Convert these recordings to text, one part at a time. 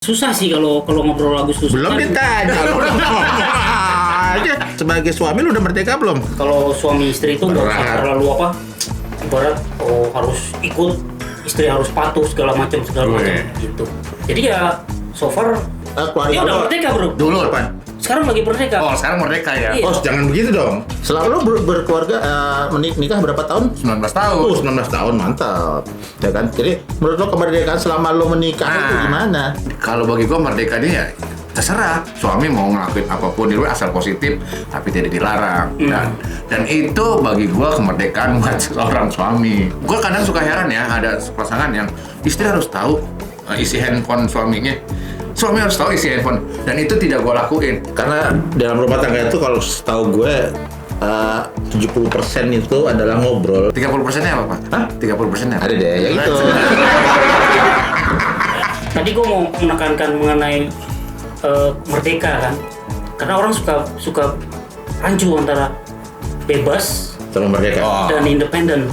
Susah sih kalau ngobrol lagu susah. Belum ditanya. Lu udah ngomong aja. Sebagai suami lu udah merdeka belum? Kalau suami istri itu nggak usah Berat. terlalu apa, ibarat harus ikut, istri harus patuh segala macam gitu. Jadi ya so far Keluarga ya udah lu merdeka bro. dulu apa? Sekarang lagi merdeka. Oh, sekarang merdeka ya. Iya. Oh, jangan begitu dong. Selama lu berkeluarga menikah berapa tahun? 19 tahun. 19 tahun, mantap. Ya kan? Jadi menurut lo kemerdekaan selama lo menikah itu gimana? Kalau bagi gua merdeka ini ya terserah. Suami mau ngelakuin apapun di luar asal positif, tapi tidak dilarang. Dan itu bagi gua kemerdekaan buat seorang suami. Gua kadang suka heran ya, ada pasangan yang istri harus tahu isi handphone suaminya. Suami harus tahu isi handphone, dan itu tidak gua lakuin. Karena dalam rumah tangga itu kalau setahu gue 70% itu adalah ngobrol. 30%-nya apa, Pak? Hah? 30%-nya apa? Ada deh, ya gitu. Tadi gue mau menekankan mengenai merdeka kan, karena orang suka rancu antara bebas Sama merdeka. dan independen.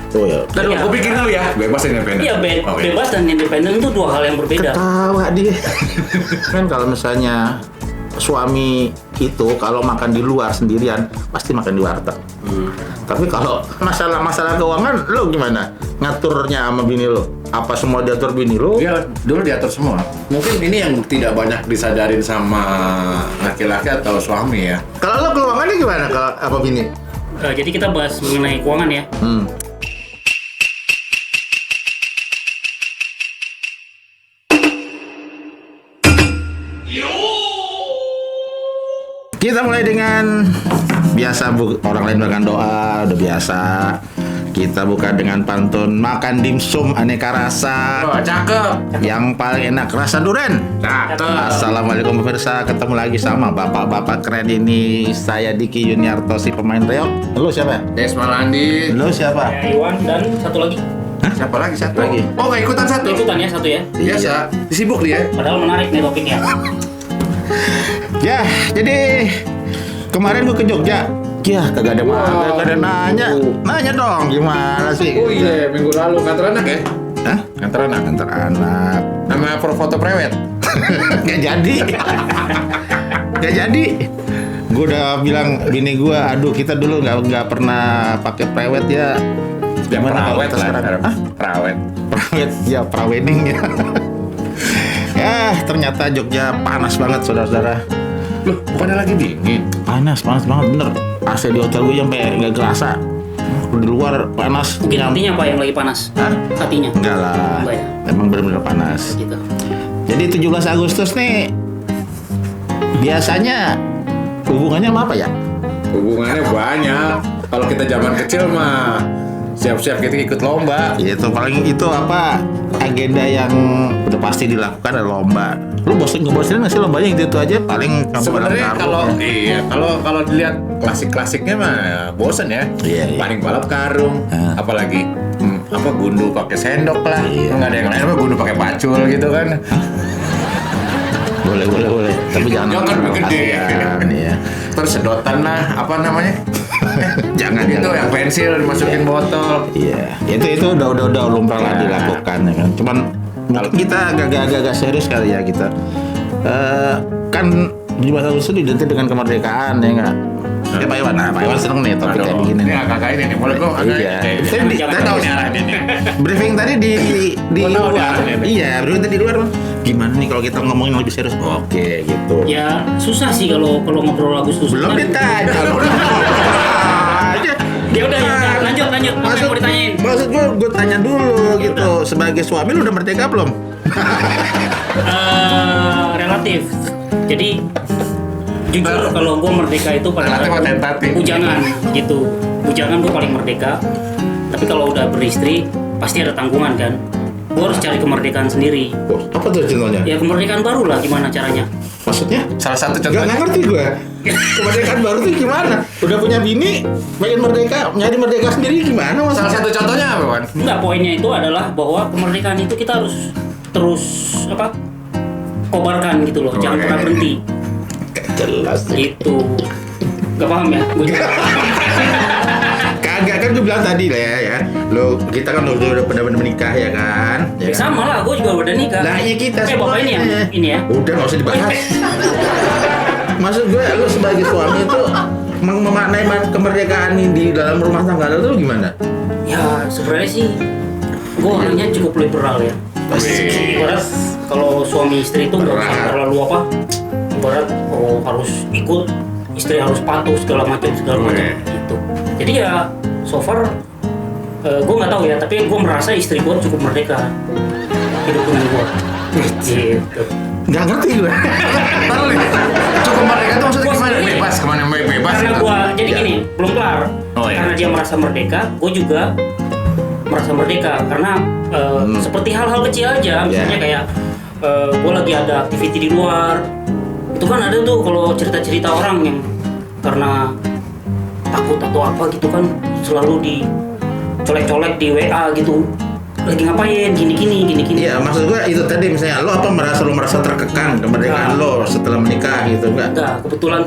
Oh ya. Dan Iya. gua pikir dulu ya, bebas dan independen. Iya, Oke. bebas dan independen itu dua hal yang berbeda. Ketawa dia. Kan kalau misalnya suami itu kalau makan di luar sendirian pasti makan di warteg. Tapi kalau masalah keuangan lo gimana? Ngaturnya sama bini lo? Apa semua diatur bini lo? Dia dulu diatur semua. Mungkin ini yang tidak banyak disadarin sama laki-laki atau suami ya. Kalau lo keuangannya gimana kalau apa bini? Jadi kita bahas mengenai keuangan ya. Kita mulai dengan biasa orang lain makan doa, udah biasa. Kita buka dengan pantun makan dimsum aneka rasa. Oh, cakep. Yang paling enak rasa duren. Cakep. Assalamualaikum pemirsa, ketemu lagi sama bapak-bapak keren ini. Saya Diki Yuniarto, si pemain reok. Lu siapa? Des Malandi. Lu siapa? Saya Iwan dan satu lagi. Siapa lagi? Satu Lagi. Oh, nggak ikutan satu. Ikutan ya satu ya. Biasa. Sibuk dia. Padahal menarik nih topiknya. Ya, jadi kemarin gua ke Jogja. Ya, kagak ada nanya. Nanya dong, gimana sih? Oh iya, minggu lalu kantor anak ya? Hah? Kantor anak. Kantor anak. Nama foto prewed. Gak jadi. Gak jadi. Gue udah bilang bini gue, aduh kita dulu nggak pernah pakai prewed ya. Yang Gimana kalau prawet kita lah. sekarang? Hah? Prawet. Prewed ya, prawedding ya. Ya ternyata Jogja panas banget saudara-saudara. Loh, bukannya lagi dingin? Panas banget bener. AC di hotel gue sampai nggak kerasa. Di luar panas. Mungkin hatinya apa yang lagi panas? Hah? Hatinya. Enggak lah. Enggak ya? Emang bener-bener panas. Gitu. Jadi 17 Agustus nih biasanya hubungannya sama apa ya? Hubungannya banyak. Kalau kita zaman kecil mah siap-siap kita ikut lomba. Itu paling itu apa agenda yang udah pasti dilakukan adalah lomba. Lu ngebosenin nggak sih lombanya itu aja paling kamu Sebenarnya balap karung. kalau dilihat klasik-klasiknya mah bosen ya. Iya. Paling balap karung, apalagi apa gundu pakai sendok lah. Iya. Nggak ada yang lain apa gundu pakai pacul gitu kan. Boleh. Tapi jangan gede. kasihan, ya. Terus sedotan lah, apa namanya? Jangan Itu yang pensil dimasukin botol. Iya, itu udah lumrah lah Ya. dilakukan ya kan. Cuman mungkin kita agak serius kali ya kita. Kan 17 Agustus identik dengan kemerdekaan ya enggak? Ya Pak Iwan, Pak Iwan seneng nih topik kayak begini. Ini agak ini nih, boleh gua agak Iya. ini. Saya tahu nih arahnya nih. Briefing tadi di Gua tahu luar. nih. Iya, briefing tadi di luar. Gimana nih kalau kita ngomongin lebih serius? Oke, gitu. Ya susah sih kalau ngobrol lagu susah. Belum ditanya. Aja. Ya udah lanjut. Apa yang mau ditanyain? Maksud gue tanya dulu gitu. Sebagai suami lu udah merdeka belum? Relatif. Jadi jujur kalau gue merdeka itu pada Relatif atau tentatif? bujangan gitu. Bujangan gue paling merdeka. Tapi kalau udah beristri pasti ada tanggungan kan. Gue harus cari kemerdekaan sendiri. Oh, apa tuh contohnya? Ya kemerdekaan baru lah, gimana caranya? Maksudnya? Salah satu Gak contohnya. ngerti gue. Kemerdekaan baru tuh gimana? Udah punya bini, pengen merdeka, nyari merdeka sendiri gimana Salah maksudnya? satu contohnya apa, Wan? Enggak, poinnya itu adalah bahwa kemerdekaan itu kita harus terus apa? Kobarkan gitu loh, jangan Oke. pernah berhenti. Jelas. Gitu. Gak paham ya? Gue juga. Kagak kan gue bilang tadi lah ya. Lo kita kan udah benar-benar menikah ya kan? Ya sama lah, gue juga udah nikah. Lah ya kita Bapak ini ya. Udah nggak usah dibahas. Maksud gue lo sebagai suami itu memaknai kemerdekaan di dalam rumah tangga lo tuh gimana? Ya sebenarnya sih gue orangnya cukup liberal ya. Ibarat kalau suami istri itu nggak usah terlalu apa. Ibarat harus ikut, istri harus patuh segala macam gitu. Jadi ya so far gue nggak tahu ya, tapi gue merasa istri gue cukup merdeka hidup dengan gue. Gitu. Nggak ngerti gue. Tahu nih, cukup merdeka itu maksudnya Gua gimana? sendiri. Bebas kemana bebas Karena gitu. gue jadi gini, belum kelar. Oh, iya. Karena dia merasa merdeka, gue juga merasa merdeka karena seperti hal-hal kecil aja, misalnya kayak gue lagi ada aktiviti di luar, itu kan ada tuh kalau cerita-cerita orang yang karena takut atau apa gitu kan selalu dicolek-colek di WA gitu, lagi ngapain gini. Iya, maksud gue itu tadi misalnya lo merasa terkekang kemerdekaan lo setelah menikah gitu enggak? Enggak, kebetulan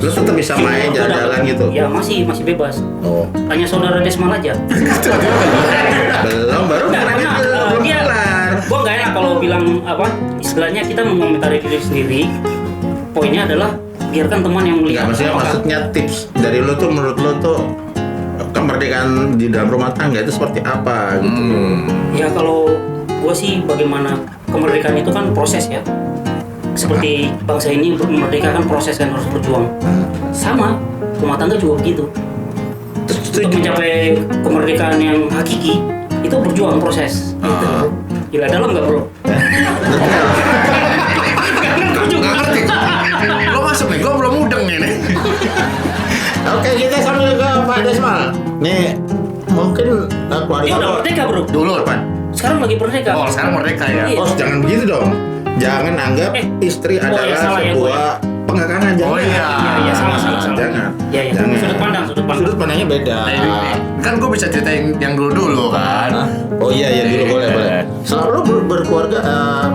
Lo tetap bisa main gua jalan-jalan dapet. gitu. Ya masih bebas. Oh. Tanya saudara Desmal aja. Baru Enggak, nanya karena belum dia, kelar. gue nggak enak kalau bilang apa, istilahnya kita mengomentari diri sendiri. Poinnya adalah biarkan teman yang melihat. Maksudnya tips dari lo tuh menurut lo tuh kemerdekaan di dalam rumah tangga itu seperti apa gitu? Ya kalau gue sih bagaimana kemerdekaan itu kan proses ya. Seperti bangsa ini untuk merdeka kan proses kan, harus berjuang. Sama rumah tangga juga begitu. Untuk mencapai kemerdekaan yang hakiki itu berjuang proses. Gila dalam nggak bro? Nggak ngerti. Lo masuk nih, gue belum mudeng nih. Oke, kita sambil ke Pak Desmal. Nih, mungkin Dia keluarga udah lo. merdeka bro. Dulu apa? Sekarang lagi merdeka. Oh, sekarang merdeka ya. Iya. Oh, jangan begitu dong. Jangan anggap istri iya, adalah salah ya, sebuah pengekangan. Jangan. Oh, iya. Iya, salah. Jangan. Iya. Jangan. Sudut pandang. Sudut pandangnya beda. Kan gue bisa ceritain yang dulu kan. Hah? Oh iya dulu boleh. Selama lo berkeluarga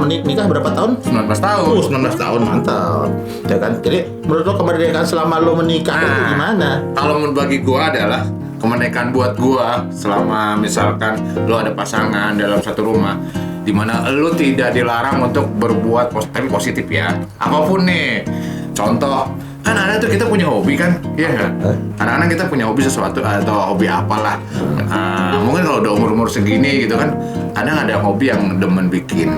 menikah berapa tahun? 19 tahun. 19 tahun, mantap. Ya kan? Jadi menurut lo kemerdekaan selama lo menikah itu gimana? Kalau menurut bagi gua adalah kemerdekaan buat gua selama misalkan lo ada pasangan dalam satu rumah di mana lo tidak dilarang untuk berbuat tapi positif ya. Apapun nih. Contoh, kan ada tuh kita punya hobi kan? Iya kan? Kadang-kadang kita punya hobi sesuatu atau hobi apalah. Mungkin kalau udah umur-umur segini gitu kan, kadang ada hobi yang demen bikin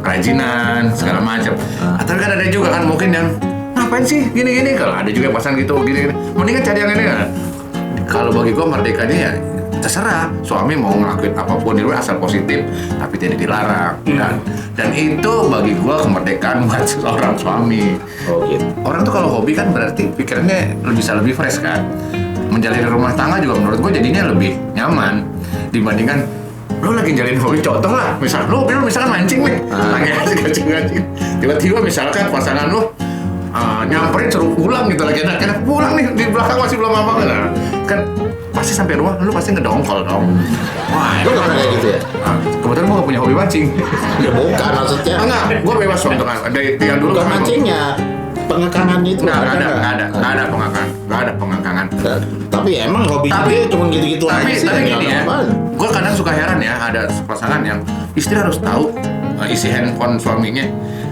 kerajinan segala macam. Atau kan ada juga kan mungkin yang ngapain sih gini-gini, kalau ada juga pasangan gitu gini-gini. Mendingan cari yang ini kan. Kalau bagi gua merdekanya ya terserah, suami mau ngelakuin apapun di luar asal positif tapi tidak dilarang. Dan itu bagi gua kemerdekaan buat seorang suami. Oh gitu. Orang tuh kalau hobi kan berarti pikirannya bisa lebih fresh kan. Menjalani rumah tangga juga menurut gua jadinya lebih nyaman dibandingkan lo lagi jalin hobi. Contoh lah, misal lo misalkan mancing nih, lagi asik mancing, tiba-tiba misalkan pasangan lo nyamperin suruh pulang gitu, lagi enak-enak pulang nih, di belakang masih belum apa-apa kan pasti sampai rumah lu pasti ngedongkol dong. Wah, Lo nggak pernah kayak gitu ya? kebetulan gua gak punya hobi mancing. Ya bukan maksudnya. Enggak, gua bebas untuk dari tinggal dulu. Bukan mancingnya, pengekangan itu. Nggak ada pengekangan. Tapi emang hobi dia cuma gitu-gitu aja sih. Tapi nggak gini ada ya, apaan. gue kadang suka heran ya, ada pasangan yang istri harus tahu isi handphone suaminya.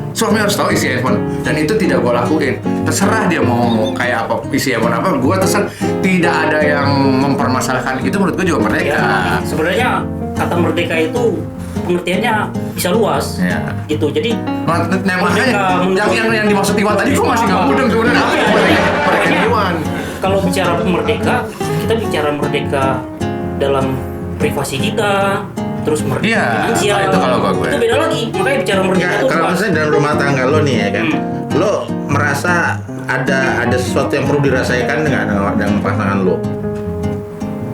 Suami harus tahu isi handphone, dan itu tidak gue lakuin. Terserah dia mau kayak apa, isi handphone apa, gue terserah. Tidak ada yang mempermasalahkan itu, menurut gue juga merdeka. Ya, sebenarnya kata merdeka itu pengertiannya bisa luas. Ya. Gitu. Jadi Makanya yang dimaksud Iwan tadi gue masih nggak mudeng sebenarnya. Merdeka Iwan. Kalau bicara merdeka, kita bicara merdeka dalam privasi kita, terus merdeka Iya, finansial. itu kalau gue. Itu beda lagi. Makanya bicara merdeka Enggak, itu kalau luas. misalnya dalam rumah tangga lo nih ya kan, lo merasa ada sesuatu yang perlu dirahasiakan dengan pasangan lo?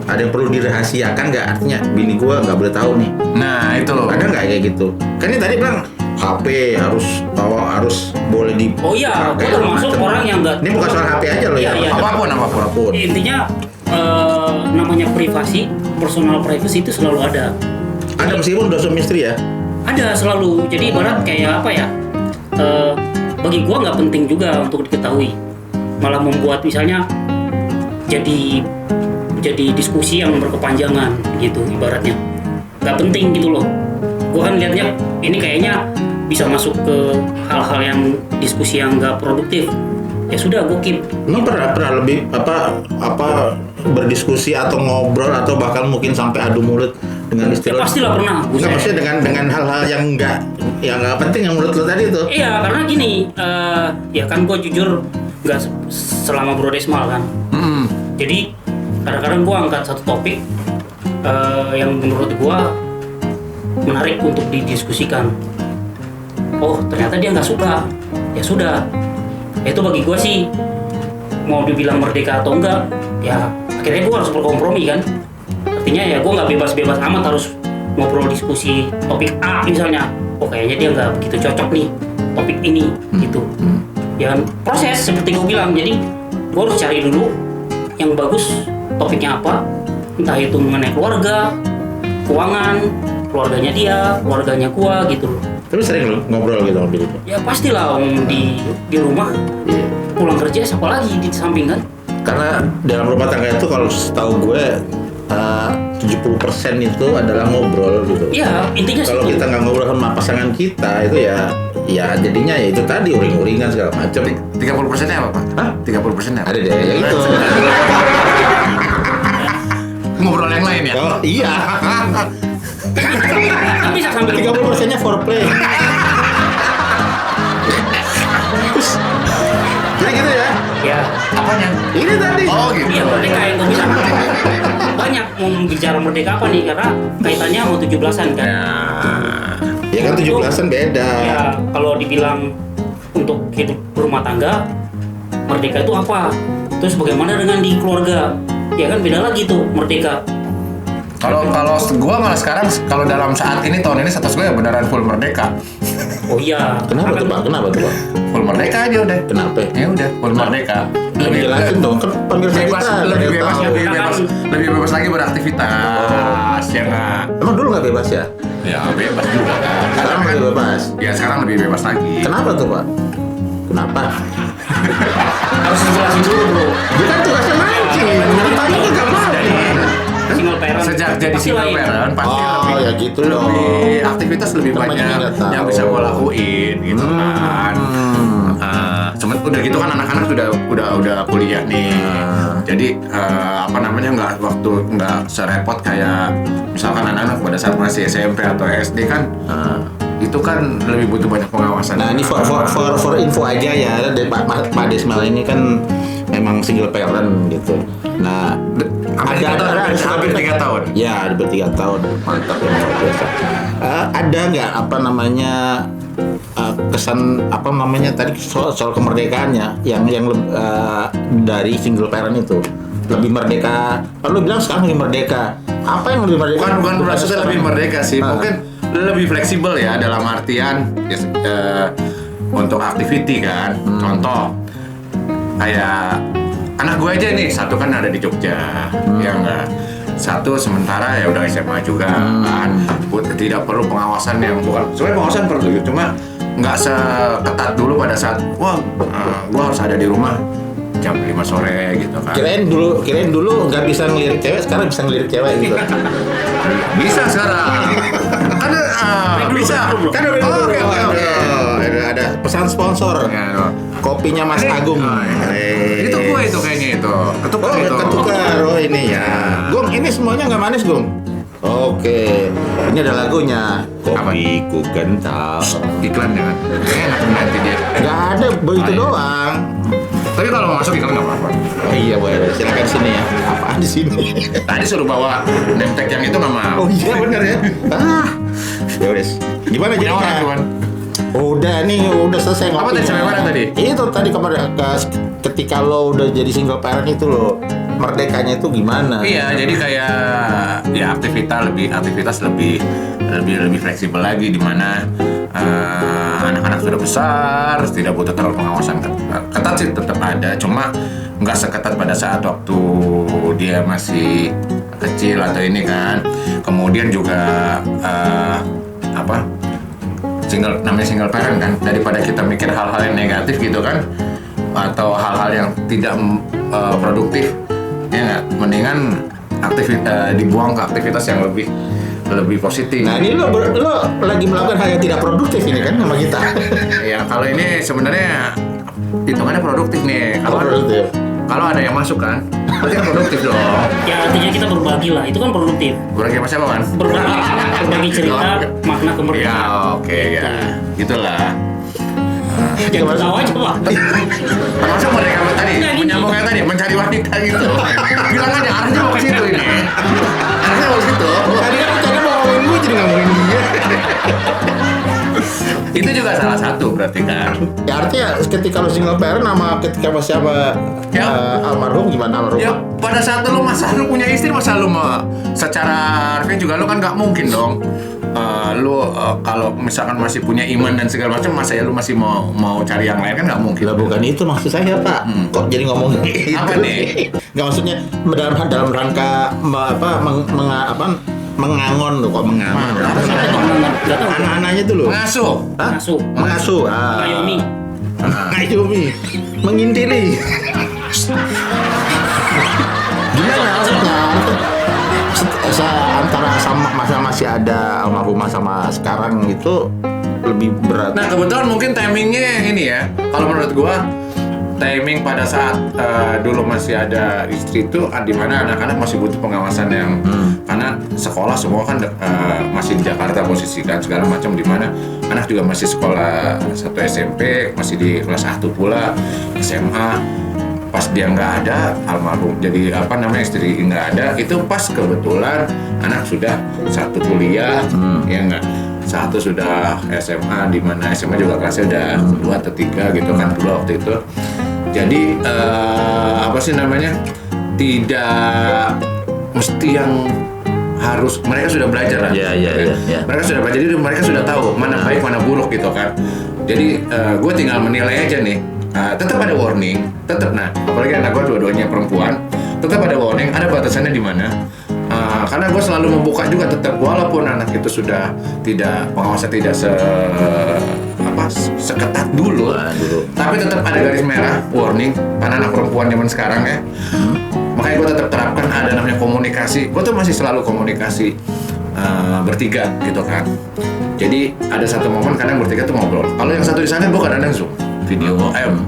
Ada yang perlu dirahasiakan nggak? Artinya bini gue nggak boleh tahu nih. Nah itu. Ada nggak kayak gitu? Kan ini tadi bilang HP harus boleh di. Oh iya, gue termasuk orang yang nggak. Ini bukan soal HP aja loh ya. Iya. Apapun. Intinya namanya privasi, personal privacy itu selalu ada. Ada meskipun udah suami istri ya. Ada selalu. Jadi ibarat kayak apa ya? Bagi gua nggak penting juga untuk diketahui. Malah membuat misalnya jadi diskusi yang berkepanjangan gitu ibaratnya. Nggak penting gitu loh. Gua kan lihatnya ini kayaknya bisa masuk ke hal-hal yang diskusi yang nggak produktif. Ya sudah, gue keep. Emang pernah lebih apa berdiskusi atau ngobrol atau bahkan mungkin sampai adu mulut dengan istri Ya lo? pastilah pernah. Enggak, maksudnya dengan hal-hal yang nggak penting yang menurut lo tadi itu. Iya, karena gini, ya kan gue jujur nggak selama Brodesmal kan. Jadi kadang-kadang gue angkat satu topik yang menurut gue menarik untuk didiskusikan. Oh, ternyata dia nggak suka. Ya sudah. Itu bagi gue sih, mau dibilang merdeka atau enggak, ya akhirnya gue harus berkompromi kan. Artinya ya gue nggak bebas-bebas amat harus ngobrol diskusi topik A misalnya. Oh kayaknya dia nggak begitu cocok nih topik ini gitu. Ya proses seperti gue bilang, jadi gue harus cari dulu yang bagus topiknya apa. Entah itu mengenai keluarga, keuangan, keluarganya dia, keluarganya gue gitu loh. Tapi sering lo ngobrol gitu sama bini? Ya pastilah om di rumah pulang kerja siapa lagi di samping kan? Karena dalam rumah tangga itu kalau setahu gue 70% itu adalah ngobrol gitu. Iya, intinya Kalau situ. kita nggak ngobrol sama pasangan kita itu ya jadinya ya itu tadi uring-uringan segala macam. 30%-nya apa, Pak? Hah? 30%-nya apa? Ada deh yang itu. Ngobrol yang lain ya? Oh iya. Kan bisa sambil 30%-nya foreplay. Jadi gitu ya. ya. Apanya? Ini tadi. Oh gitu. Iya, merdeka yang gue bilang. Banyak mau bicara merdeka apa nih, karena kaitannya mau 17-an kan. Ya kan 17-an beda. Ya, kalau dibilang untuk hidup berumah tangga, merdeka itu apa? Terus bagaimana dengan di keluarga? Ya kan beda lagi tuh merdeka. Kalau gue malah sekarang kalau dalam saat ini tahun ini status gue ya beneran full merdeka. Oh iya. Kenapa tuh Pak? Kenapa tuh Pak? Full merdeka aja udah. Kenapa? Ya udah full merdeka. Lebih jelasin dong, kan pemirsa bebas, kita lebih nggak bebas, tahu. lebih bebas lagi beraktivitas, ya nggak? Emang dulu nggak bebas ya? Ya bebas juga kan. Sekarang lebih bebas. Ya sekarang lebih bebas lagi. Kenapa tuh Pak? Kenapa? Harus dijelasin dulu bro. Dia kan tugasnya mancing. Tanya kan nggak mau. Single parent. Sejak jadi Pastilah single ya. parent pasti Oh lebih, ya gitu dong. lebih aktivitas lebih Kan banyak banyak yang nggak tahu. yang bisa gue lakuin gitu kan. Udah gitu kan anak-anak udah kuliah nih. Jadi apa namanya nggak serepot kayak misalkan anak-anak pada saat masih SMP atau SD kan. Itu kan lebih butuh banyak pengawasan. Nah ini for info aja ya, dari Pak Desmal ini kan memang single parent gitu. Nah hampir 3 tahun. Ya, hampir 3 tahun. Mantap ya, luar biasa. Ada nggak apa namanya kesan apa namanya tadi soal kemerdekaannya yang dari single parent itu lebih merdeka? Kalau lu bilang sekarang lebih merdeka, apa yang lebih merdeka? Bukan maksudnya lebih merdeka sih, mungkin lebih fleksibel ya dalam artian untuk activity kan. Contoh kayak anak gue aja nih, satu kan ada di Jogja, ya enggak. Satu sementara ya udah SMA juga kan, tidak perlu pengawasan yang bukan. Sebenarnya pengawasan perlu, cuma nggak seketat dulu pada saat gue harus ada di rumah jam 5 sore gitu kan. Kirain dulu nggak bisa ngelirik cewek, sekarang bisa ngelirik cewek gitu. Bisa sekarang. Kan bisa. Kan Oke. ada pesan sponsor. Kopinya Mas Agung. Itu gue itu kayaknya itu. Ketukar itu. Ketukar. Oh ini ya. Gung, ini semuanya nggak manis, Gung. Oke. Ini ada lagunya. Kopiku kental. Iklan jangan. Enak nanti dia. Nggak ada, begitu doang. Tapi kalau mau masuk iklan nggak apa-apa. Oh iya, boleh. Silakan sini ya. Apaan di sini? Tadi suruh bawa name tag yang itu nggak mau. Oh iya bener ya. Ya udah. Gimana Punya orang jadinya? cuman. Udah nih, udah selesai Apa ngopi. tadi sampai mana tadi? Itu tadi kemarin ketika lo udah jadi single parent itu lo merdekanya itu gimana? Iya, jadi kayak ya aktivitas lebih fleksibel lagi di mana anak-anak sudah besar, tidak butuh terlalu pengawasan ketat sih tetap ada, cuma nggak seketat pada saat waktu dia masih kecil atau ini kan. Kemudian juga namanya single parent kan, daripada kita mikir hal-hal yang negatif gitu kan atau hal-hal yang tidak produktif, Ya nggak? Mendingan dibuang ke aktivitas yang lebih positif. Nah ini lo lagi melakukan hal yang tidak produktif ini kan sama kita. Ya kalau ini sebenarnya hitungannya produktif nih. Produktif. Kalau ada yang masuk kan, berarti kan produktif dong. Ya artinya kita berbagi lah, itu kan produktif. Berbagi sama siapa kan? Berbagi cerita, makna kemerdekaan. Ya oke ya, gitulah. Jangan ketawa aja Pak. Masuk mereka tadi, menyambung kayak tadi, mencari wanita gitu. Bilang aja arahnya mau ke situ ini. Arahnya mau ke situ. Tadi kan mau ngomongin gue jadi ngomongin dia. Itu juga salah satu berarti kan. Ya artinya ketika lo single parent sama ketika masih apa Ya. almarhum gimana almarhum? Ya pada saat lu punya istri masa lu secara harfiah juga lu kan nggak mungkin dong. Kalau misalkan masih punya iman dan segala macam, masa ya lu masih mau cari yang lain kan nggak mungkin. Lah bukan itu maksud saya Pak. Kok jadi ngomongin itu? Apa nih? Nggak maksudnya dalam rangka mengangon loh, kok mengangon. Nggak tahu. Anak-anaknya itu loh. Mengasuh. Hah? Mengasuh. Mengasuh. Ngayomi. Ngayomi. Mengintili. Gimana maksudnya? Antara sama masa masih ada almarhumah sama sekarang itu lebih berat. Nah kebetulan mungkin timingnya ini ya. Kalau menurut gua timing pada saat dulu masih ada istri itu di mana anak-anak masih butuh pengawasan yang karena sekolah semua kan masih di Jakarta posisi kan segala macam, di mana anak juga masih sekolah 1 SMP, masih di kelas 1 pula SMA. Pas dia nggak ada, almarhum jadi istri nggak ada, itu pas kebetulan anak sudah 1 kuliah, ya nggak, 1 sudah SMA, di mana SMA juga kelasnya udah 2 atau 3 gitu kan dulu waktu itu. Jadi tidak mesti yang harus, mereka sudah belajar lah. Iya. Mereka sudah belajar, jadi mereka sudah tahu mana baik mana buruk gitu kan. Jadi gue tinggal menilai aja nih. Tetap ada warning, nah apalagi anak gue dua-duanya perempuan, tetap ada warning, ada batasannya di mana. Karena gue selalu membuka juga tetap, walaupun anak itu sudah pengawasan tidak seketat dulu, tapi tetap ada garis merah, warning, karena anak perempuan zaman sekarang ya. Makanya gue tetap terapkan ada namanya komunikasi. Gue tuh masih selalu komunikasi bertiga gitu kan. Jadi ada satu momen kadang bertiga tuh ngobrol. Kalau yang satu di sana gue kadang Zoom video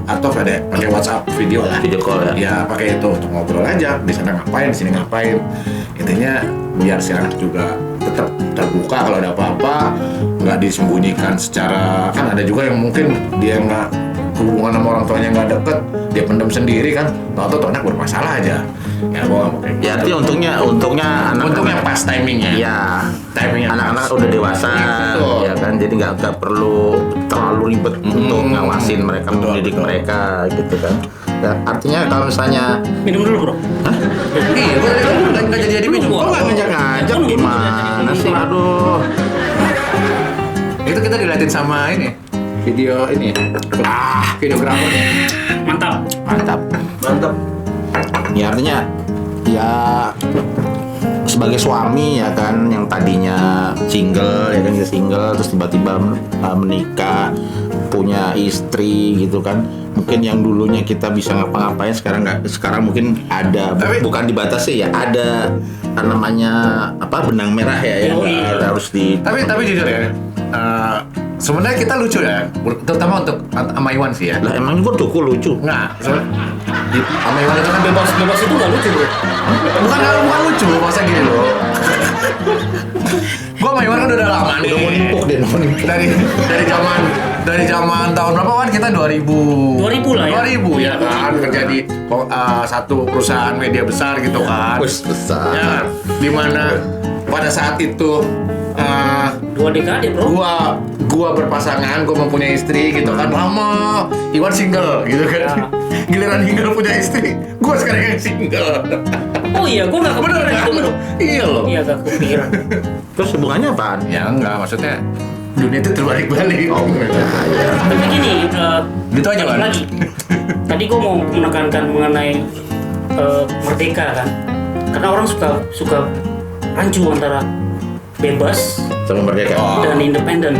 atau pakai WhatsApp video call ya. Ya pakai itu untuk ngobrol aja, di sana ngapain, di sini ngapain. Intinya biar si anak juga tetap terbuka kalau ada apa-apa, nggak disembunyikan secara, kan ada juga yang mungkin dia nggak hubungan sama orang tuanya nggak deket, dia pendam sendiri kan, atau anak bermasalah aja. Ya gua nggak mau kayak gitu. Ya artinya untungnya Untungnya pas timingnya. Iya. Timingnya Anak-anak pas. udah dewasa, Betul. ya kan, jadi nggak perlu terlalu ribet untuk ngawasin mereka, Betul, mendidik betul. mereka gitu kan. Ya, artinya kalau misalnya Minum dulu bro. Iya, gua tadi nggak jadi minum. kok nggak ngajak-ngajak gimana sih, aduh. Itu kita diliatin sama ini video ini videografernya. Mantap. Mantap. Ya artinya ya sebagai suami ya kan, yang tadinya single ya kan, dia single terus tiba-tiba menikah, punya istri gitu kan. Mungkin yang dulunya kita bisa ngapa-ngapain sekarang mungkin ada, bukan dibatasi ya, ada namanya benang merah ya yang harus di. Tapi jujur ya, sebenarnya kita lucu ya, terutama untuk sama Iwan sih ya. Lah emang gue tuh lucu. Nggak, sama Iwan itu kan Bebas itu nggak lucu bro. bukan lucu, masa gini loh. Gua sama Iwan kan udah lama nih. Udah mau nimpuk deh, dari zaman tahun berapa kan kita 2000 2000 lah ya. 2000 ya kan, kerja di satu perusahaan media besar gitu kan. Wes besar. Ya, di mana pada saat itu 2 dekade bro. gua berpasangan, gua mempunyai istri gitu kan, lama. Iwan single gitu kan. Giliran single punya istri, gua sekarang yang single. Oh iya, gue nggak kepikiran itu bro. Iya loh. Iya nggak kepikiran. Terus hubungannya apaan? Ya enggak, maksudnya dunia itu terbalik-balik. Oh ya. Tapi gini, Gitu aja, Bang. lagi. Tadi gue mau menekankan mengenai merdeka kan. Karena orang suka rancu antara bebas Sama merdeka. dan independen.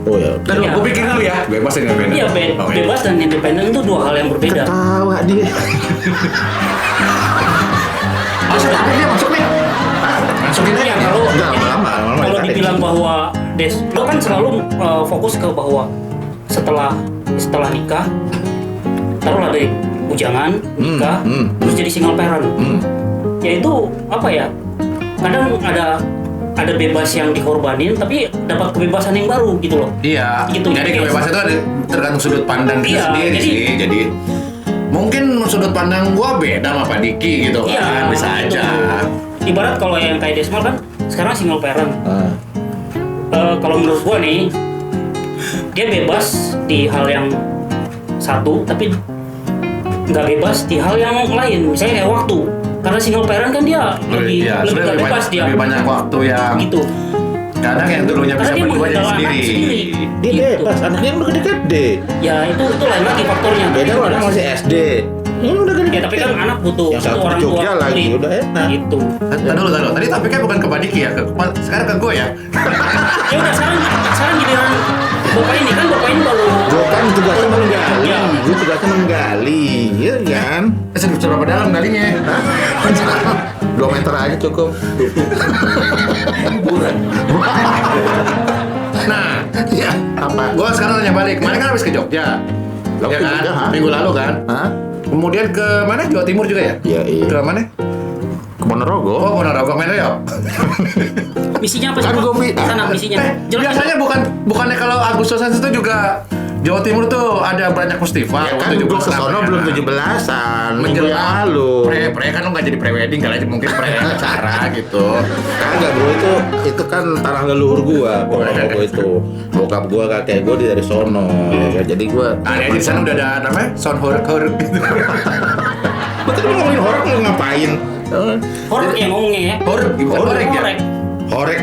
Oh ya. Dan Iya. gue pikir dulu ya, bebas dan independen. Iya, Oke. bebas dan independen itu 2 hal yang berbeda. Ketawa dia. Masa tapi dia masuk nih? Masukin aja. Ya, kalau Enggak, lama-lama kalau ditarik. dibilang bahwa lo kan selalu fokus ke bahwa setelah nikah, taruhlah dari bujangan, nikah, terus jadi single parent. Ya itu apa ya? Kadang ada bebas yang dikorbanin, tapi dapat kebebasan yang baru gitu loh. Iya. Gitu. Jadi kebebasan itu ada tergantung sudut pandang kita Iya, sendiri jadi- sih. Jadi mungkin sudut pandang gua beda sama Pak Diki gitu kan, bisa itu. aja. Ibarat kalau yang kayak Desmal kan sekarang single parent. Kalau menurut gua nih, dia bebas di hal yang satu, tapi nggak bebas di hal yang lain. Misalnya kayak waktu. Karena single parent kan dia lebih Iya, lebih sebenarnya nggak bebas dia. lebih banyak waktu yang Gitu. kadang yang dulunya Karena bisa dia berdua jadi mengendalikan anak sendiri. sendiri. Dia Gitu. bebas, anaknya udah gede-gede. Ya itu lain lagi faktornya. Beda kalau anak masih SD. Ini udah gede. Ya tapi kan anak butuh yang satu orang di tua Jogja lagi, sulit. udah enak. Gitu. Taduh. Tadi topiknya bukan ke Pak Diki ya, sekarang ke gue ya. Ya udah sekarang giliran bapak ini baru Gue kan tugasnya menggali, Ya. gue tugasnya menggali, ya kan? Seberapa dalam galinya? 2 meter aja cukup. Nah, Ya, apa? gue sekarang tanya balik. Kemarin kan habis ke Jogja, Lo ya ke kan? Jogja, ha? Minggu lalu kan. Hah? Kemudian ke mana? Jawa Timur juga ya? Iya, iya. Ke mana? Ke Ponorogo. Oh, Ponorogo, mana ya? misinya apa sih? Kan Pak? gua Sana misinya. Biasanya bukannya kalau Agustusan itu juga Jawa Timur tuh ada banyak festival. Ya kan gue kesono belum 17-an, minggu yang lalu. Pre kan lo nggak jadi pre-wedding kali aja, mungkin pre-acara gitu. Kagak, gue itu kan tanah leluhur gua, Ponorogo itu. Bokap gua, kakek gua dari sono. Ya, jadi gua Ada di sana udah ada namanya sound horror gitu. betul lu ngomongin horor lu ngapain? Horor yang ngomongnya ya. Horor, bukan horek ya? Horek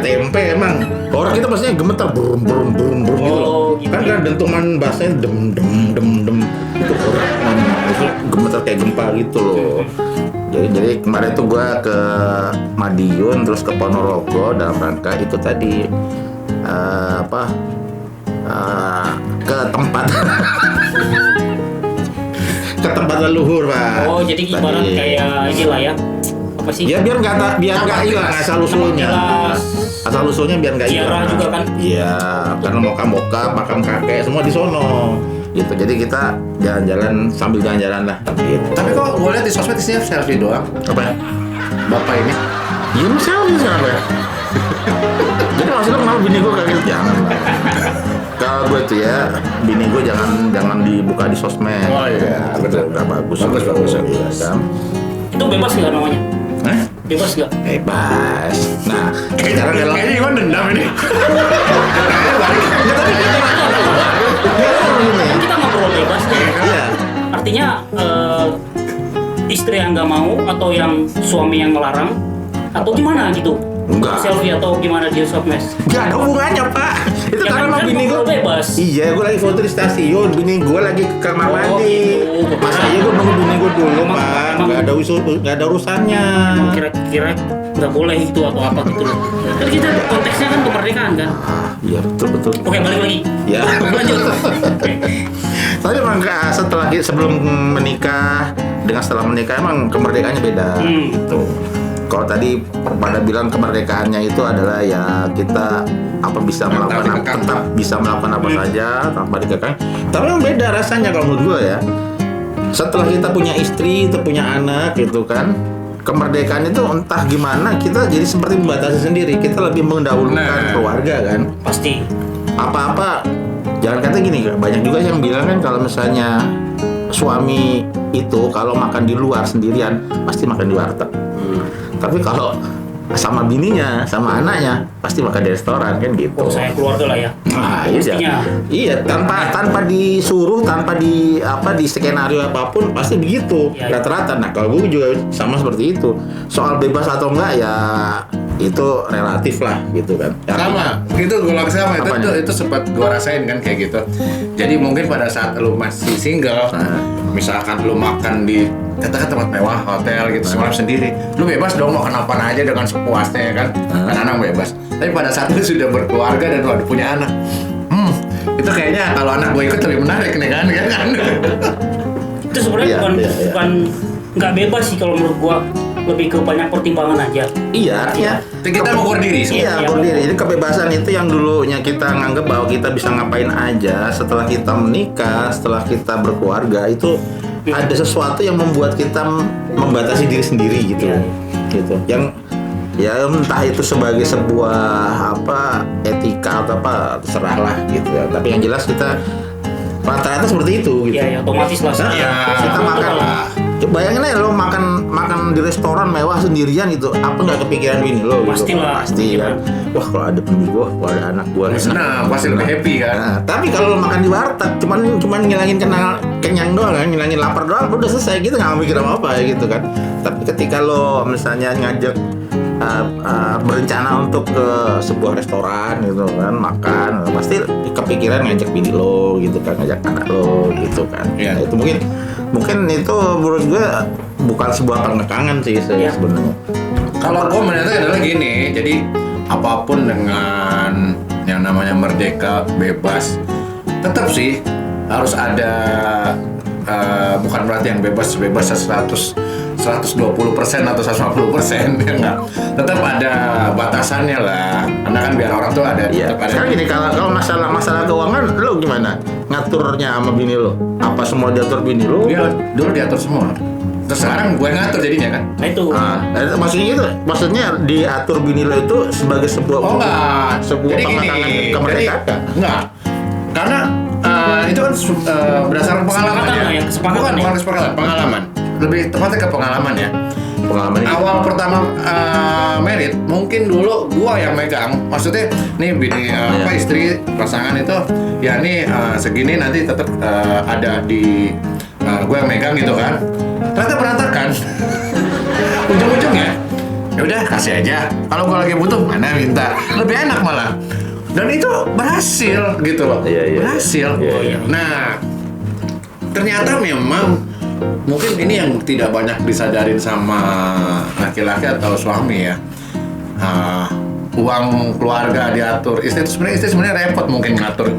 tempe emang. Horek itu maksudnya gemetar brum brum brum brum gitu loh. Oh, gitu. Kan kan dentuman bassnya dem dem dem dem. Itu horek namanya. Itu gemetar kayak gempa gitu loh. Jadi kemarin tuh gua ke Madiun terus ke Ponorogo dalam rangka itu tadi ke tempat ke tempat leluhur, Pak. Oh jadi ibarat Tadi. kayak inilah ya. Apa sih? Ya biar nggak hilang asal usulnya. Jelas. Asal usulnya biar nggak Ziarah hilang. juga kan? Iya, karena makam kakek semua di sono. Gitu. Jadi kita jalan-jalan sambil jalan-jalan lah. Gitu. Tapi kok gue lihat di sosmed isinya selfie doang. Apa ya? Bapak ini. Iya, selfie kenapa ya? Jadi maksudnya kenapa bini gue kayak gitu? Jangan lah. Kalau gue tuh ya, bini gue jangan dibuka di sosmed. Oh, iya, betul. Nggak bagus. Bagus. Iya, kan? Itu bebas nggak namanya? Hah? Bebas nggak? Bebas. Nah, sekarang kalau Kayaknya Iwan dendam ini. Kan kita ngobrol bebas nih. Iya. Artinya istri yang nggak mau atau yang suami yang melarang atau gimana gitu? Enggak. Selfie atau gimana di sosmed? Gak ada hubungannya, Pak. Itu Ya karena kan, sama bini gue. ngobrol bebas. Iya, gue lagi foto di stasiun. Bini gue lagi ke kamar Oh, mandi. gitu. Masa iya gue nunggu bini gue dulu, Emang- Pak. emang- Gak ada urusannya. Kira-kira nggak boleh itu atau apa gitu loh. Kan kita konteksnya kan kemerdekaan kan. Iya, betul. Oke balik lagi. Ya. Lanjut. Oke. Tapi emang sebelum menikah dengan setelah menikah emang kemerdekaannya beda. Gitu. Kalau tadi pada bilang kemerdekaannya itu adalah ya kita bisa melakukan tetap bisa melakukan apa saja tanpa dikekang. Tapi emang beda rasanya kalau menurut gue ya. Setelah kita punya istri, kita punya anak gitu kan. Kemerdekaan itu entah gimana kita jadi seperti membatasi sendiri. Kita lebih mendahulukan keluarga kan. Pasti. Apa-apa jangan kata gini, banyak juga yang bilang kan kalau misalnya suami itu kalau makan di luar sendirian pasti makan di warteg. Tapi kalau sama bininya, sama anaknya pasti makan di restoran kan gitu. Oh saya keluarga lah ya. Nah, Pastinya. iya tanpa disuruh, tanpa di skenario apapun pasti begitu Iya. rata-rata. Nah kalau gue juga sama seperti itu. Soal bebas atau enggak ya itu relatif lah gitu kan. Sama, itu gue langsung sama. Itu sempat gue rasain kan kayak gitu. Jadi mungkin pada saat lu masih single, misalkan lu makan di katakan tempat mewah, hotel gitu semalam sendiri, lu bebas dong makan apa aja dengan sepuasnya ya kan, anak bebas. Tapi pada saat lu sudah berkeluarga dan lu ada punya anak, itu kayaknya kalau anak gue ikut lebih menarik nih kan, Itu sebenarnya Iya, bukan iya. bukan nggak bebas sih kalau menurut gua. lebih ke banyak pertimbangan aja. Iya, artinya Kita mengukur diri. Iya, Iya, ukur diri. Jadi kebebasan itu yang dulunya kita nganggap bahwa kita bisa ngapain aja setelah kita menikah, setelah kita berkeluarga, itu ada sesuatu yang membuat kita membatasi diri sendiri gitu. Iya. Gitu. Yang ya entah itu sebagai sebuah etika atau apa, terserahlah gitu ya. Tapi yang jelas kita rata-rata seperti itu gitu. Iya, ya, otomatis lah. Nah, Iya, kita makan. Bayangin aja lo makan di restoran mewah sendirian gitu, apa nggak kepikiran bini lo? Gitu. Pastilah. Pasti kan. Wah kalau ada bini gua, kalau ada anak gua, Senang, pasti lebih happy kan. Nah, tapi kalau lo makan di warteg, cuman ngilangin kenyang doang kan, ngilangin lapar doang, udah selesai gitu, nggak mikir apa gitu kan. Tapi ketika lo misalnya ngajak berencana untuk ke sebuah restoran gitu kan, makan, pasti kepikiran ngajak bini lo gitu kan, ngajak anak lo gitu kan. Iya. Nah, itu mungkin itu menurut gue bukan sebuah pengekangan sih Iya. sebenarnya. Kalau gue melihatnya adalah gini, jadi apapun dengan yang namanya merdeka, bebas, tetap sih harus ada, bukan berarti yang bebas 120% atau 150% ya enggak. Tetap ada batasannya lah. Karena kan biar orang tuh ada Iya. tetap ada. Sekarang gini, kalau masalah keuangan lo gimana? Ngaturnya sama bini lo? Apa semua diatur bini lo? Dia dulu diatur semua. Terus sekarang gue ngatur jadinya kan. Nah itu. Maksudnya diatur bini lo itu sebagai sebuah Oh enggak. sebuah Jadi gini. pengekangan kemerdekaan. Enggak. Karena itu kan berdasarkan pengalaman Kesepakatan ya. lah ya, kesepakatan ya. Bukan kesepakatan, pengalaman. Lebih tepatnya ke pengalaman ya. Pengalaman ini. Awal pertama merit, mungkin dulu gua yang megang. Maksudnya nih bini istri pasangan itu ya nih segini nanti tetap ada di gua yang megang gitu kan. Ternyata berantakan. Ujung-ujungnya ya udah kasih aja. Kalau gua lagi butuh mana minta. Lebih enak malah. Dan itu berhasil gitu loh. Iya. Berhasil. Iya. Nah, ternyata memang mungkin ini yang tidak banyak disadarin sama laki-laki atau suami ya. Uang keluarga diatur. Istri sebenarnya repot mungkin ngatur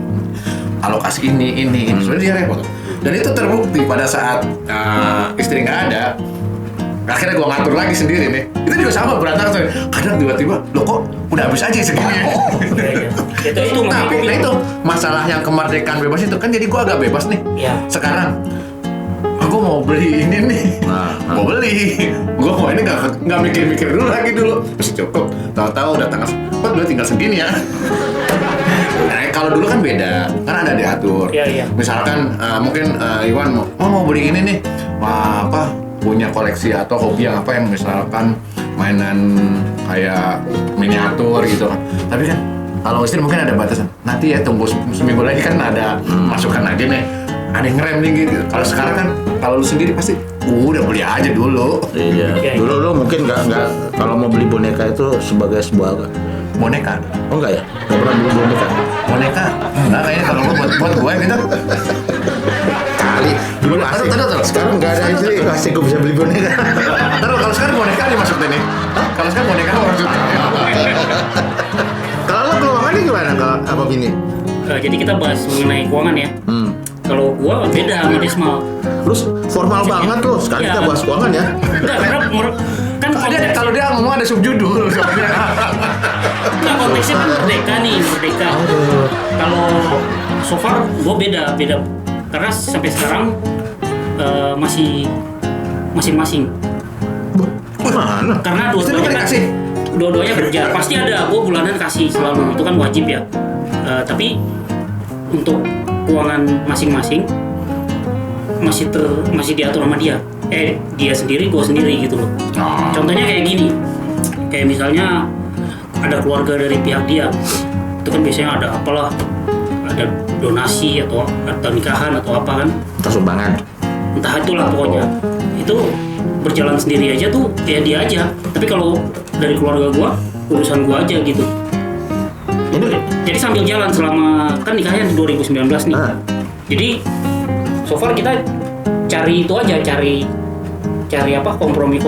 alokasi ini. Sebenarnya dia repot. Dan itu terbukti pada saat istri nggak ada. Akhirnya gue ngatur lagi sendiri nih. Itu juga sama berantakan. Kadang tiba-tiba, lo kok udah habis aja segini. Iya. Itu Tapi nah itu masalah yang kemerdekaan bebas itu kan jadi gue agak bebas nih. Iya. Sekarang aku mau beli ini nih, mau beli. Gue mau ini nggak mikir-mikir dulu lagi masih cukup. Tahu-tahu udah tanggal 4 udah tinggal segini ya. Nah, kalau dulu kan beda, kan ada diatur. Iya. Misalkan mungkin Iwan mau beli ini nih, punya koleksi atau hobi yang apa yang misalkan mainan kayak miniatur gitu. Tapi kan kalau istri mungkin ada batasan. Nanti ya tunggu seminggu lagi kan ada masukan lagi nih. Ada yang ngerem nih gitu. Kalau sekarang kan kalau lu sendiri pasti udah beli aja dulu. Iya. Dulu lo mungkin nggak kalau mau beli boneka itu sebagai sebuah Boneka. Oh enggak ya? Nggak pernah beli boneka? Boneka. Enggak kayaknya kalau lu buat gue gitu. Kali. Dulu Taruh. sekarang nggak ada istri, pasti gue bisa beli boneka. Kalau sekarang boneka dimasuknya nih. Kalau sekarang boneka maksudnya. Kalau lo keuangannya gimana kalau apa bini? Jadi kita bahas mengenai keuangan ya. Kalau gua beda sama Desmal. Terus formal banget lo. Sekarang Iya. kita bahas keuangan ya. Enggak, karena kan Kalau dia ngomong ada subjudul soalnya. Nah, konteksnya kan merdeka nih, merdeka. Kalau so far gue beda karena sampai sekarang masih masing-masing. Mana? Karena Istri dua-duanya nggak kan, dikasih? dua-duanya kerja. Pasti ada, gue bulanan kasih selalu, itu kan wajib ya. Tapi untuk keuangan masing-masing masih diatur sama dia. Dia sendiri, gue sendiri gitu loh. Contohnya kayak gini, kayak misalnya ada keluarga dari pihak dia, itu kan biasanya ada apalah, ada donasi atau nikahan atau apa kan, Entah sumbangan. entah itulah pokoknya. Itu berjalan sendiri aja tuh ya dia aja. Tapi kalau dari keluarga gua, urusan gua aja gitu. Jadi sambil jalan selama kan nikahnya di 2019 nih. Jadi so far kita cari itu aja, cari apa kompromi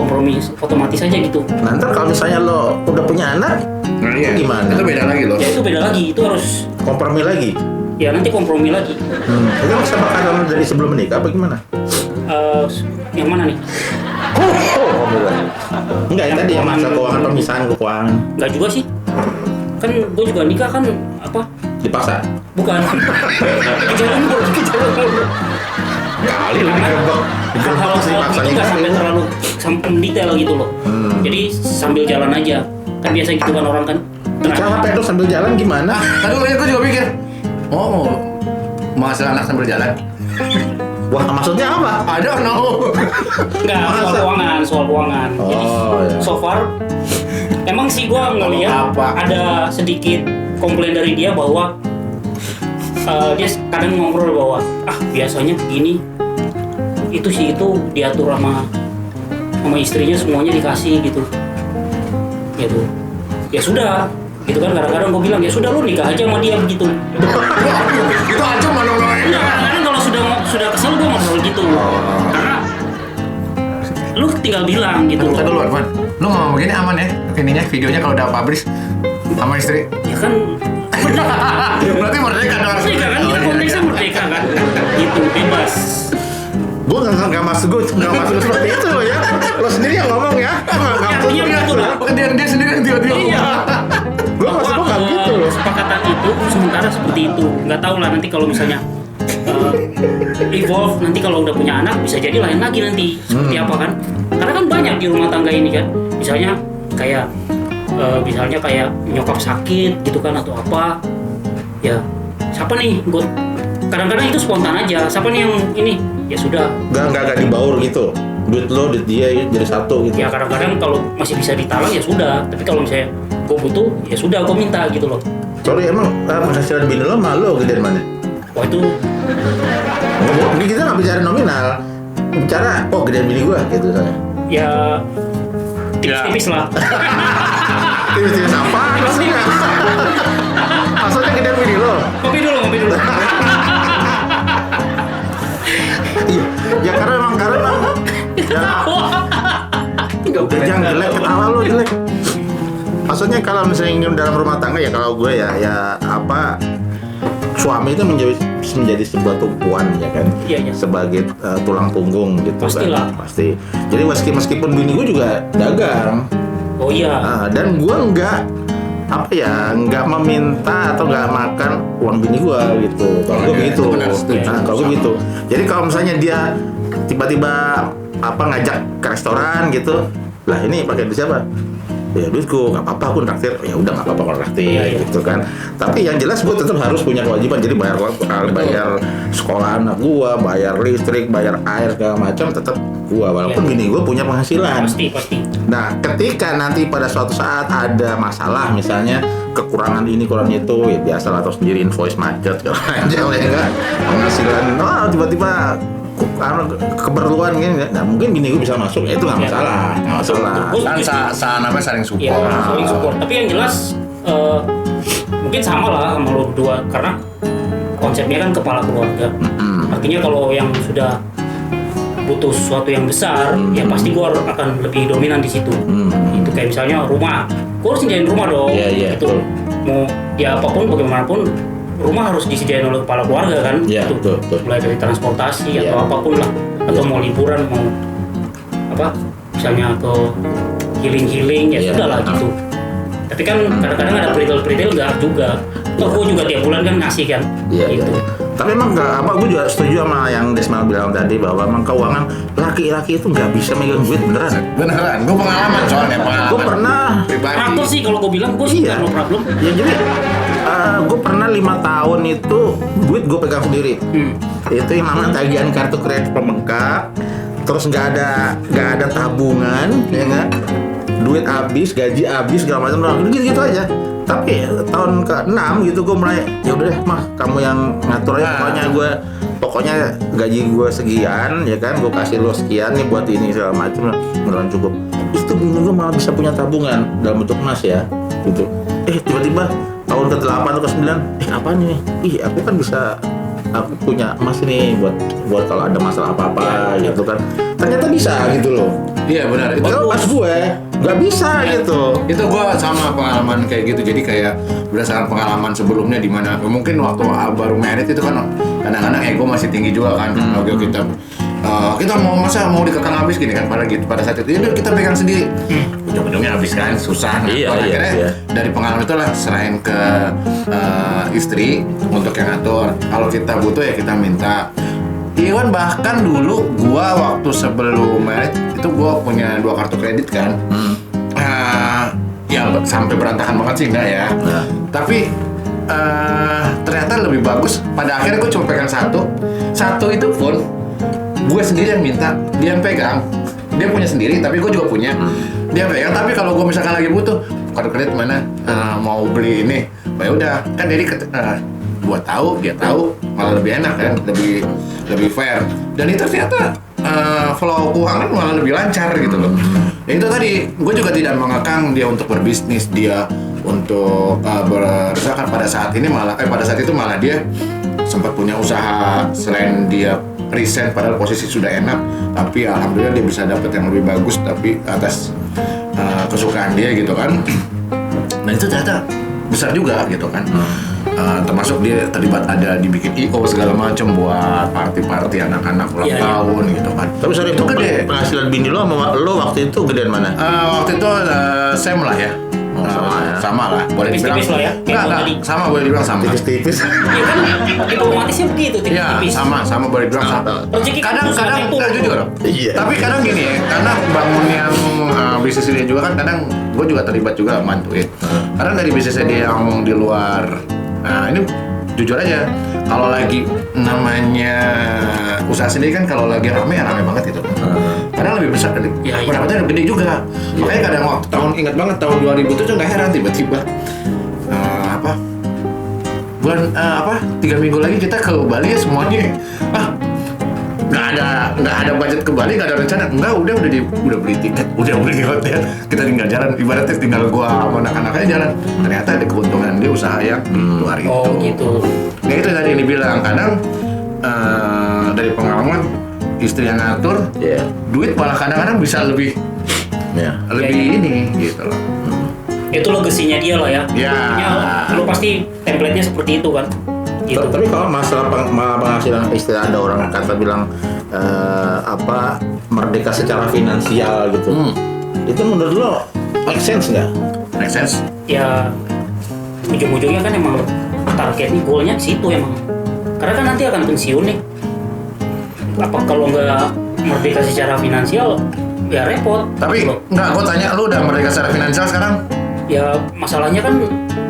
otomatis aja gitu. Nah, ntar kalau misalnya lo udah punya anak, Nah, iya. Gimana? Itu beda lagi loh. Ya itu beda lagi, itu harus kompromi lagi. ya nanti kompromi lagi. Itu kesepakatan dari sebelum menikah apa gimana? Yang mana nih? Enggak, yang tadi yang masalah keuangan, pemisahan keuangan. Enggak juga sih. Kan gue juga nikah kan apa? Dipaksa. Bukan. Kejar umur. Kali lah Hal-hal sih itu paksanya nggak sampai gitu. terlalu sampai detail gitu loh. Jadi sambil jalan aja. Kan biasa gitu kan orang kan. Capek dong sambil jalan gimana? Tadi gue juga mikir, oh masalah anak sambil jalan. Wah, maksudnya apa? I don't know. Enggak, soal keuangan. Jadi Oh, ya. so far emang sih gua ngeliat Apa? ada sedikit komplain dari dia bahwa dia kadang ngobrol bahwa biasanya begini itu diatur sama istrinya, semuanya dikasih gitu ya sudah gitu kan. Kadang-kadang gue bilang ya sudah lu nikah aja sama dia begitu. Itu aja mana Enggak, kadang-kadang kalau sudah kesel gue ngobrol gitu karena lu tinggal bilang gitu Kita dulu, Arman. Lu mau begini aman ya? Ininya, videonya kalau udah publish sama istri. ya kan Berarti merdeka dong. merdeka kan, kita konteksnya merdeka kan gitu, bebas. Gue nggak masuk seperti itu loh ya. Lo sendiri yang ngomong ya. Artinya begitu lah. Dia sendiri yang tiba-tiba Iya. Gue maksud gue nggak gitu loh. Kesepakatan itu sementara seperti itu. Nggak tahu lah nanti kalau misalnya evolve nanti kalau udah punya anak bisa jadi lain lagi nanti seperti apa kan? Karena kan banyak di rumah tangga ini kan. Misalnya kayak nyokap sakit gitu kan atau apa. Ya siapa nih? Gue kadang-kadang itu spontan aja. Siapa nih yang ini? Ya sudah. Nggak dibaur gitu. Duit lo, duit dia jadi satu gitu. Ya kadang-kadang kalau masih bisa ditalang ya sudah. Tapi kalau misalnya gue butuh ya sudah gue minta gitu loh. Sorry, emang penghasilan bini lo sama lo gedean mana? Wah itu Kita nggak bicara nominal, bicara gedean bini gue gitu misalnya. ya tipis-tipis lah. Tipis-tipis apa? Maksudnya? Maksudnya gedean bini lo? Ngopi dulu. Iya, ya karena emang ya, udah jangan jelek, ketawa lo jelek. Maksudnya kalau misalnya ingin dalam rumah tangga ya kalau gue ya apa suami itu menjadi sebuah tumpuan ya kan. Iya. Sebagai tulang punggung gitu. Pastilah. Kan. Pasti. Jadi meskipun bini gue juga dagang. Oh iya. Dan gue nggak meminta atau nggak makan uang bini gue gitu. Kalau gue begitu. Kalau gue gitu. Jadi kalau misalnya dia tiba-tiba ngajak ke restoran gitu, lah ini pakai duit siapa? Ya duitku, nggak apa-apa aku traktir. Ya udah nggak apa-apa kalau traktir gitu kan. Tapi yang jelas gue tetap harus punya kewajiban. Jadi bayar sekolah anak gue, bayar listrik, bayar air segala macam tetap gue. Walaupun bini gue punya penghasilan. Pasti. Nah, ketika nanti pada suatu saat ada masalah, misalnya kekurangan ini, kurang itu, ya biasa lah, atau sendiri invoice macet, kalau aja ya enggak, penghasilan, tiba-tiba keperluan gini, nah mungkin bini gue bisa masuk, ya itu nggak masalah, nggak masalah. Kan namanya saling support. Iya, saling support. Tapi yang jelas mungkin sama lah sama lo berdua karena konsepnya kan kepala keluarga. Artinya kalau yang sudah butuh sesuatu yang besar, ya pasti gue akan lebih dominan di situ. Itu kayak misalnya rumah, gue harus nyediain rumah dong. Iya. Itu mau ya apapun bagaimanapun, rumah harus disediain oleh kepala keluarga kan. Iya, Itu betul. mulai dari transportasi Iya. atau apapun lah, atau mau liburan mau misalnya ke healing ya Iya. sudah lah gitu. Tapi kan kadang-kadang ada peritel nggak juga. Toh gue juga tiap bulan kan ngasih kan. Iya. Gitu. Tapi emang gue juga setuju sama yang Desma bilang tadi bahwa emang keuangan laki-laki itu nggak bisa megang duit beneran. Beneran, gue pengalaman soalnya. Gue pernah. Pribadi. Faktor sih kalau gue bilang gue sih Iya. no problem. Ya jadi gue pernah 5 tahun itu duit gue pegang sendiri. Itu yang namanya tagihan kartu kredit pembengkak. Terus nggak ada tabungan, ya nggak. Duit habis, gaji habis, segala macam, gitu aja. Tapi tahun ke-6 gitu gue mulai ya udah deh mah kamu yang ngatur aja, pokoknya gaji gue sekian ya kan, gue kasih lo sekian nih buat ini segala macam, beneran cukup. Itu bini gue malah bisa punya tabungan dalam bentuk emas ya gitu. Tiba-tiba tahun ke-8 atau ke-9 apa nih? Aku kan aku punya emas nih buat kalau ada masalah apa-apa gitu kan. Ternyata bisa gitu loh. Iya benar. Kalau pas gue nggak bisa gitu. Itu gue sama pengalaman kayak gitu. Jadi kayak berdasarkan pengalaman sebelumnya di mana mungkin waktu baru merit itu kan kadang-kadang ego masih tinggi juga kan. Oke kita kita mau dikekang habis gini kan pada saat itu, ya kita pegang sendiri. Ujung-ujungnya habis kan, susah. Nah, akhirnya dari pengalaman itulah selain ke istri untuk yang ngatur. Kalau kita butuh ya kita minta. Iwan bahkan dulu gua waktu sebelum married itu gua punya 2 kartu kredit kan. Ya sampai berantakan banget sih enggak ya. Tapi ternyata lebih bagus. Pada akhirnya gue cuma pegang satu itu pun gue sendiri yang minta, dia yang pegang. Dia punya sendiri, tapi gue juga punya. Dia pegang, tapi kalau gue misalkan lagi butuh kartu kredit mana, mau beli ini, ya udah kan jadi gue tahu, dia tahu, malah lebih enak kan, lebih fair. Dan itu ternyata flow keuangan malah lebih lancar gitu loh. Ya itu tadi, gue juga tidak mengekang dia untuk berbisnis, dia untuk misalkan pada saat itu malah dia sempat punya usaha selain dia resign padahal posisi sudah enak, tapi alhamdulillah dia bisa dapat yang lebih bagus tapi atas kesukaan dia gitu kan. Nah itu ternyata besar juga gitu kan. Termasuk dia terlibat ada dibikin IO segala macam buat party anak-anak ulang tahun gitu kan. Tapi sorry, itu gede. Penghasilan bini lo sama lo waktu itu gedean mana? Waktu itu same lah ya. Sama lah, boleh dibilang. Tipis-tipis lah ya. Enggak, sama boleh dibilang sama. Tipis-tipis. Ya kan diplomatisnya begitu, Iya, tipis-tipis. sama boleh dibilang sama. Rezeki Kadang itu. nggak jujur. Iya. Tapi kadang gini ya, karena bangun yang bisnis ini juga kan kadang gue juga terlibat juga bantuin. Karena dari bisnisnya dia yang di luar, nah ini jujur aja, kalau lagi namanya usaha sendiri kan kalau lagi rame banget gitu. Kadang lebih besar, pendapatannya lebih gede juga. Makanya kadang waktu ingat banget tahun 2000 itu nggak heran tiba-tiba bulan 3 minggu lagi kita ke Bali ya semuanya. Nggak ada budget ke Bali, nggak ada rencana. Udah beli tiket, udah beli hotel. Kita tinggal jalan, ibaratnya tinggal gua sama anak-anaknya jalan. Ternyata ada keuntungan dia usaha yang di luar itu. Oh gitu. Nah itu tadi yang dibilang, kadang dari pengalaman istri yang ngatur, duit malah kadang-kadang bisa lebih ini gitu loh. Itu legasinya dia lah ya. Ya. Lu pasti template-nya seperti itu kan. Gitu. Tapi kalau masalah penghasilan istri, ada orang kata bilang merdeka secara finansial gitu. Itu menurut lo make sense nggak? Make sense? Ya ujung-ujungnya kan emang targetnya, goalnya ke situ emang. Karena kan nanti akan pensiun nih. Apa kalau nggak merdeka secara finansial ya repot. Tapi nggak, gue tanya, lu udah merdeka secara finansial sekarang? Ya masalahnya kan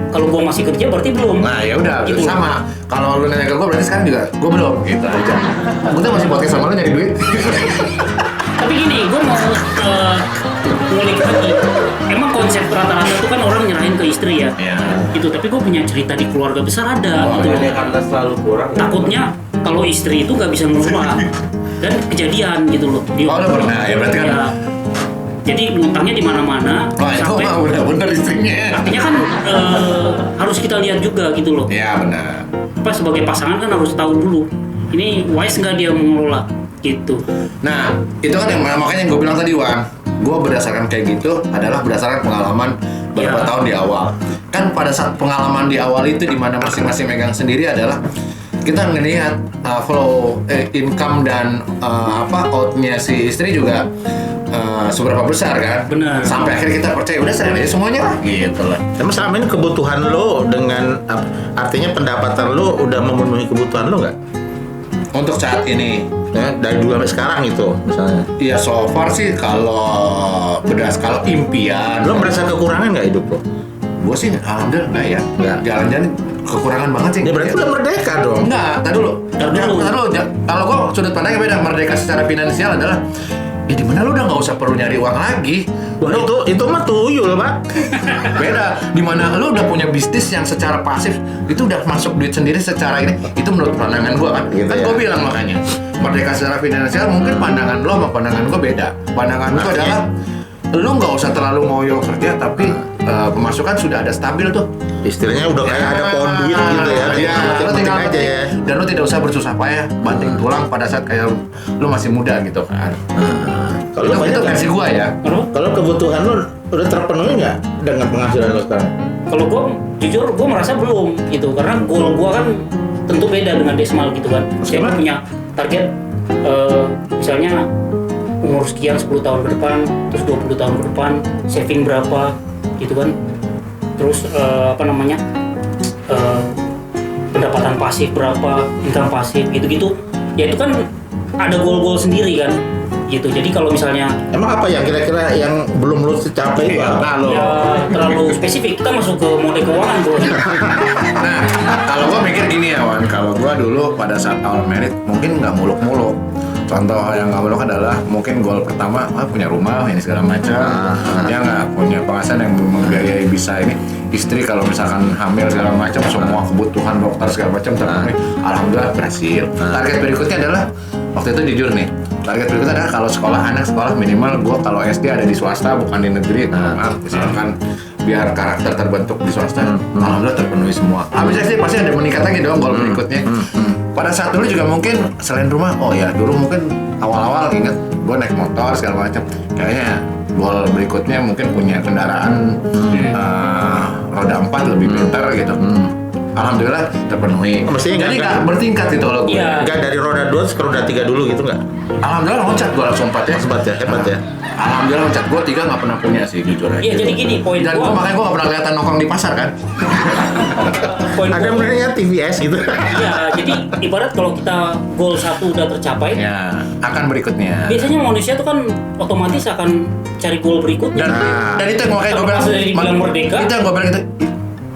kalau gua masih kerja berarti belum. Nah ya udah gitu. sama. Kalau lu nanya ke gue berarti sekarang juga gue belum gitu aja. Gue tuh masih podcast sama lu nyari duit. Tapi gini, gua mau ngulik lagi. Emang konsep rata-rata tuh kan orang nyerahin ke istri ya. Gitu. Tapi gua punya cerita di keluarga besar ada. Gitu. Karena selalu kurang. Takutnya kalau istri itu nggak bisa ngelola dan kejadian gitu loh. Udah pernah ya berarti kan. Ya, jadi ngutangnya di mana-mana Itu mah udah bener istrinya. artinya kan harus kita lihat juga gitu loh. Iya benar. Sebagai pasangan kan harus tahu dulu ini wise nggak dia mengelola gitu. Nah itu kan yang makanya yang gue bilang tadi, Wan, gue berdasarkan kayak gitu adalah berdasarkan pengalaman beberapa tahun di awal. Kan pada saat pengalaman di awal itu di mana masing-masing megang sendiri adalah kita ngelihat flow income dan outnya si istri juga seberapa besar kan. Benar. Sampai akhirnya kita percaya udah serahin aja semuanya lah gitu lah. Tapi selama ini kebutuhan lo dengan artinya pendapatan lo udah memenuhi kebutuhan lo nggak? Untuk saat ini Dari dulu sampai sekarang itu misalnya. iya so far sih kalau impian Lo merasa kekurangan nggak hidup lo? gue sih alhamdulillah enggak ya. Nggak. Jalan-jalan kekurangan banget sih. Ya berarti udah merdeka dong. Enggak, tar dulu. Kalau gue sudut pandangnya beda. Merdeka secara finansial adalah di mana lu udah nggak usah perlu nyari uang lagi. Wah, itu mah tuyul, Pak. Beda, di mana lu udah punya bisnis yang secara pasif itu udah masuk duit sendiri secara ini. Itu menurut pandangan gue kan. Gitu Kan ya. gue bilang makanya merdeka secara finansial mungkin pandangan lo sama pandangan gue beda. Pandangan gue adalah lu nggak usah terlalu ngoyo kerja tapi pemasukan sudah ada stabil tuh. Istilahnya udah kayak ada pohon duit gitu ya. Iya, lu tinggal aja ya. dan lu tidak usah bersusah payah banting tulang pada saat kayak lu masih muda gitu kan. Kalau Itu versi gua ya. Kalau kebutuhan lo udah terpenuhi nggak dengan penghasilan lo sekarang? Kalau gue jujur gue merasa belum gitu karena goal gue kan tentu beda dengan Desmal gitu kan. Saya punya target misalnya umur sekian 10 tahun ke depan, terus 20 tahun ke depan, saving berapa gitu kan. Terus pendapatan pasif berapa, income pasif gitu-gitu. Ya itu kan ada goal-goal sendiri kan. Gitu. Jadi kalau misalnya Emang apa yang kira-kira yang belum lu capai itu apa lo? ya terlalu spesifik, kita masuk ke mode keuangan bro. Nah, kalau gua mikir gini ya Wan, kalau gua dulu pada saat awal merit mungkin nggak muluk-muluk. Contoh yang nggak muluk adalah mungkin goal pertama punya rumah ini segala macam, ya nggak punya penghasilan yang membiayai bisa ini istri kalau misalkan hamil segala macam semua kebutuhan dokter segala macam terpenuhi. Alhamdulillah berhasil. Target berikutnya adalah waktu itu jujur nih. Target berikutnya adalah kalau anak sekolah minimal gua kalau SD ada di swasta bukan di negeri. Maaf, misalkan biar karakter terbentuk di swasta. Alhamdulillah terpenuhi semua. Habis SD pasti ada meningkat lagi dong goal berikutnya. Pada saat dulu juga mungkin selain rumah, oh ya dulu mungkin awal-awal inget gue naik motor segala macam. Kayaknya goal berikutnya mungkin punya kendaraan roda 4 lebih pintar gitu. Alhamdulillah terpenuhi. Mestinya Jadi nggak- nggak bertingkat itu kalau gue. Iya. Enggak dari roda 2 ke roda 3 dulu gitu nggak? Alhamdulillah loncat gue langsung 4 ya. Hebat ya. Alhamdulillah loncat gue 3 nggak pernah punya sih jujur aja. Iya jadi gini poin Dan gue makanya gue nggak pernah kelihatan nongkrong di pasar kan. Ada benernya TVS gitu. Ya jadi ibarat kalau kita goal 1 udah tercapai, Ya akan berikutnya. biasanya manusia tuh kan otomatis akan cari goal berikutnya. Dan itu yang makanya gue bilang Terlepas dari dibilang merdeka. Itu yang gue bilang itu.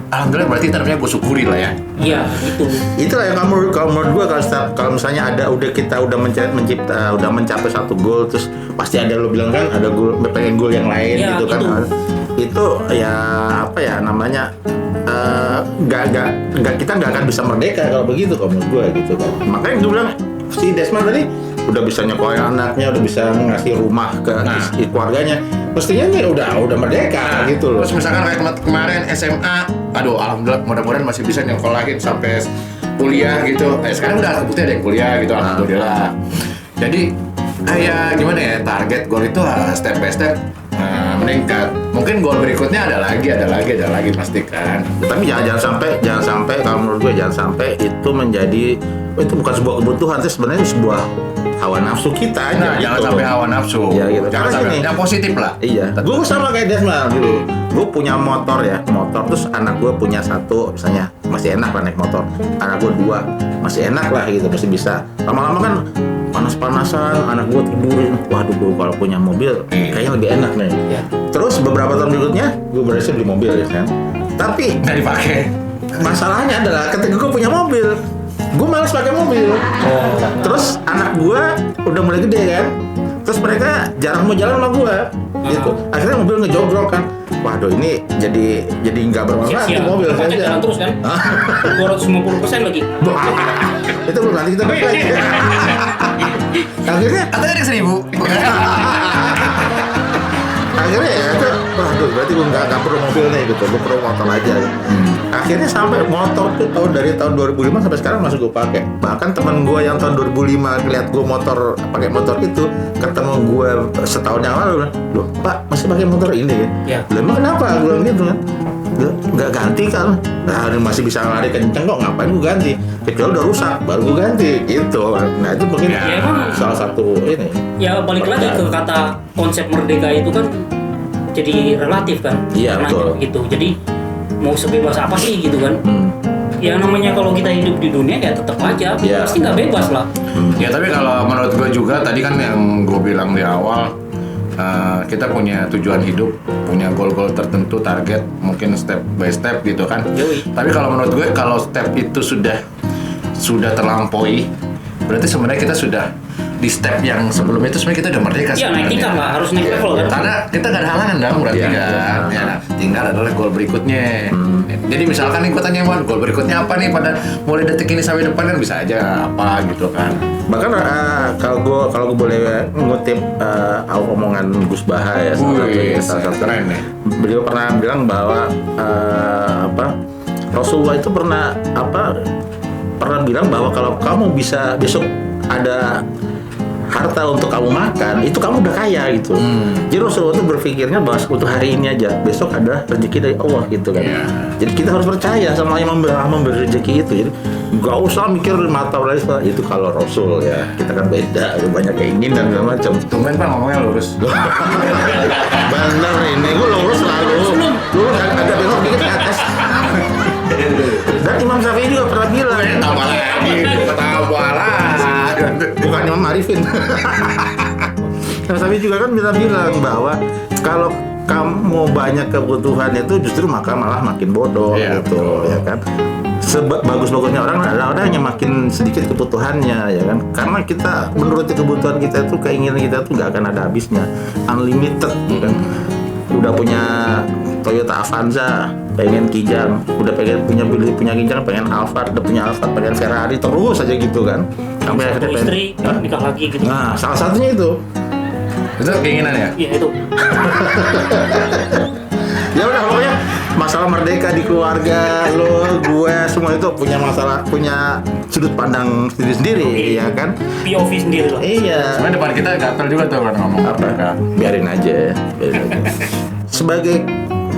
Alhamdulillah berarti ternyata gue syukuri lah ya. Iya itu. Itulah yang kalau menurut gua kalau misalnya kita udah mencapai satu goal terus pasti ada lo bilang kan ada goal pengen goal yang lain Ya, gitu kan. Itu ya apa ya namanya kita nggak akan bisa merdeka kalau begitu kalau menurut gua gitu kan. Makanya gue bilang si Desmond tadi udah bisa nyekolahin anaknya, udah bisa ngasih rumah ke keluarganya. Mestinya nih udah merdeka gitu loh. Terus misalkan kayak kemarin SMA, aduh alhamdulillah mudah-mudahan masih bisa nyekolahin sampai kuliah gitu. Sekarang udah kebuktian ada yang kuliah gitu alhamdulillah. Jadi kayak gimana ya target goal itu step by step meningkat. Mungkin goal berikutnya ada lagi pastikan. Tapi jangan sampai kalau menurut gue jangan sampai itu menjadi itu bukan sebuah kebutuhan, itu sebenarnya sebuah hawa nafsu kita aja. Nah, gitu. jangan sampai hawa nafsu. Iya, gitu. Jangan Karena sampai gini, yang positif lah. Iya, gue sama kayak Desmond dulu. Gue punya motor terus anak gue punya 1 misalnya masih enak lah naik motor. Anak gue 2 masih enak lah gitu, masih bisa. Lama-lama kan panas-panasan, anak gue tidurin. Waduh, gue kalau punya mobil kayaknya lebih enak nih. Ya. Terus beberapa tahun berikutnya gue berhasil beli mobil ya kan. Tapi Nggak dipakai. masalahnya adalah ketika gue punya mobil, gue malas pakai mobil. Terus anak gue udah mulai gede kan, terus mereka jarang mau jalan sama gue, gitu. Akhirnya mobil ngejogrok kan. Waduh ini jadi nggak bermanfaat Sia-sia. tuh mobil Pajak saja. jalan terus kan? 250% lagi. Itu belum nanti kita balik lagi. Akhirnya Atau ada 1.000. akhirnya ya itu waduh berarti gue nggak perlu mobil nih gitu, gue perlu motor aja gitu. Akhirnya sampai motor tuh dari tahun 2005 sampai sekarang masih gue pakai. Bahkan teman gue yang tahun 2005 ngeliat gue pakai motor itu, ketemu gue setahun yang lalu bilang, loh Pak masih pakai motor ini kan? Ya. Lah emang kenapa? Gue bilang gitu kan. Nggak ganti kan? Nah masih bisa lari kenceng kok, ngapain gue ganti? Kecuali udah rusak baru gue ganti gitu. Nah itu mungkin Ya, emang. salah satu ini. Ya balik lagi ke kata konsep merdeka itu kan jadi relatif kan. Iya, Karena betul. gitu. Jadi mau sebebas apa sih gitu kan? Hmm. Ya namanya kalau kita hidup di dunia ya tetap aja Iya. pasti nggak bebas lah. Ya tapi kalau menurut gue juga tadi kan yang gue bilang di awal kita punya tujuan hidup, punya goal-goal tertentu, target mungkin step by step gitu kan. Yoi. Tapi kalau menurut gue kalau step itu sudah terlampaui, berarti sebenarnya kita sudah di step yang sebelum itu sebenarnya kita udah merdeka. Iya naik tingkat lah, harus naik level kan. Karena kita gak ada halangan dong berarti Iya, kan. Ya, tinggal adalah goal berikutnya. Jadi misalkan nih gue tanya Wan, goal berikutnya apa nih pada mulai detik ini sampai depan kan bisa aja apa gitu kan. Bahkan kalau gue boleh ngutip omongan Gus Baha ya salah satu keren nih. beliau pernah bilang bahwa Rasulullah itu pernah bilang bahwa kalau kamu bisa besok ada harta untuk kamu makan, itu kamu udah kaya gitu. Jadi Rasulullah tuh berpikirnya bahwa untuk hari ini aja, besok ada rezeki dari Allah gitu kan. Iya. Jadi kita harus percaya sama yang memberi rezeki itu. Jadi nggak usah mikir mata orang itu kalau Rasul ya. Kita kan beda, banyak keinginan dan macam. Tumben Pak ngomongnya lurus. Bener ini, gue lurus selalu. Lurus agak belok dikit ke atas. Dan Imam Syafi'i juga pernah bilang. Tambah lagi. Bukan Imam Arifin. Imam Syafi'i juga kan bisa bilang bahwa kalau kamu banyak kebutuhan itu justru maka malah makin bodoh Iya, gitu, betul. ya kan. Sebagus-bagusnya orang adalah orang yang makin sedikit kebutuhannya, ya kan. Karena kita menuruti kebutuhan kita itu, keinginan kita tuh nggak akan ada habisnya, unlimited, ya kan. Udah punya Toyota Avanza, pengen Kijang, udah punya Kijang, pengen Alphard, udah punya Alphard, pengen Ferrari, terus aja gitu kan. Sampai Satu akhirnya istri Hah? nikah lagi gitu. Nah, salah satunya itu. Itu keinginan ya? Iya itu. Ya udah, pokoknya masalah merdeka di keluarga lo, gue semua itu punya masalah, punya sudut pandang sendiri-sendiri, ya kan. POV sendiri lah. Iya. Sebenarnya depan kita gatel juga tuh kan ngomong Apa? Biarin aja. Sebagai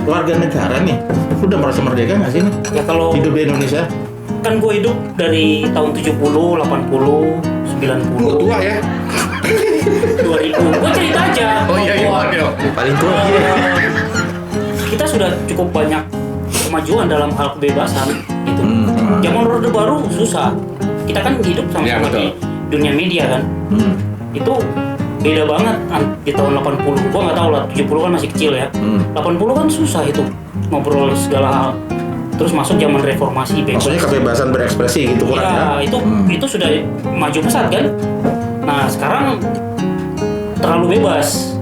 warga negara nih, lu udah merasa merdeka nggak sih nih? Ya kalau Hidup di Indonesia? kan gue hidup dari tahun 70, 80, 90, Lu tua ya? 2000. Gue cerita aja. Oh iya, iya, bahwa, iya. Paling tua. kita sudah cukup banyak kemajuan dalam hal kebebasan gitu. Zaman Orde Baru susah. Kita kan hidup Ya, sama-sama betul. di dunia media kan. Itu beda banget di tahun 80. Gua nggak tahu lah, 70 kan masih kecil ya. 80 kan susah itu ngobrol segala hal. Terus masuk zaman reformasi bebas. Maksudnya kebebasan berekspresi gitu kurang ya? Iya, itu sudah maju pesat kan. Nah, sekarang terlalu bebas.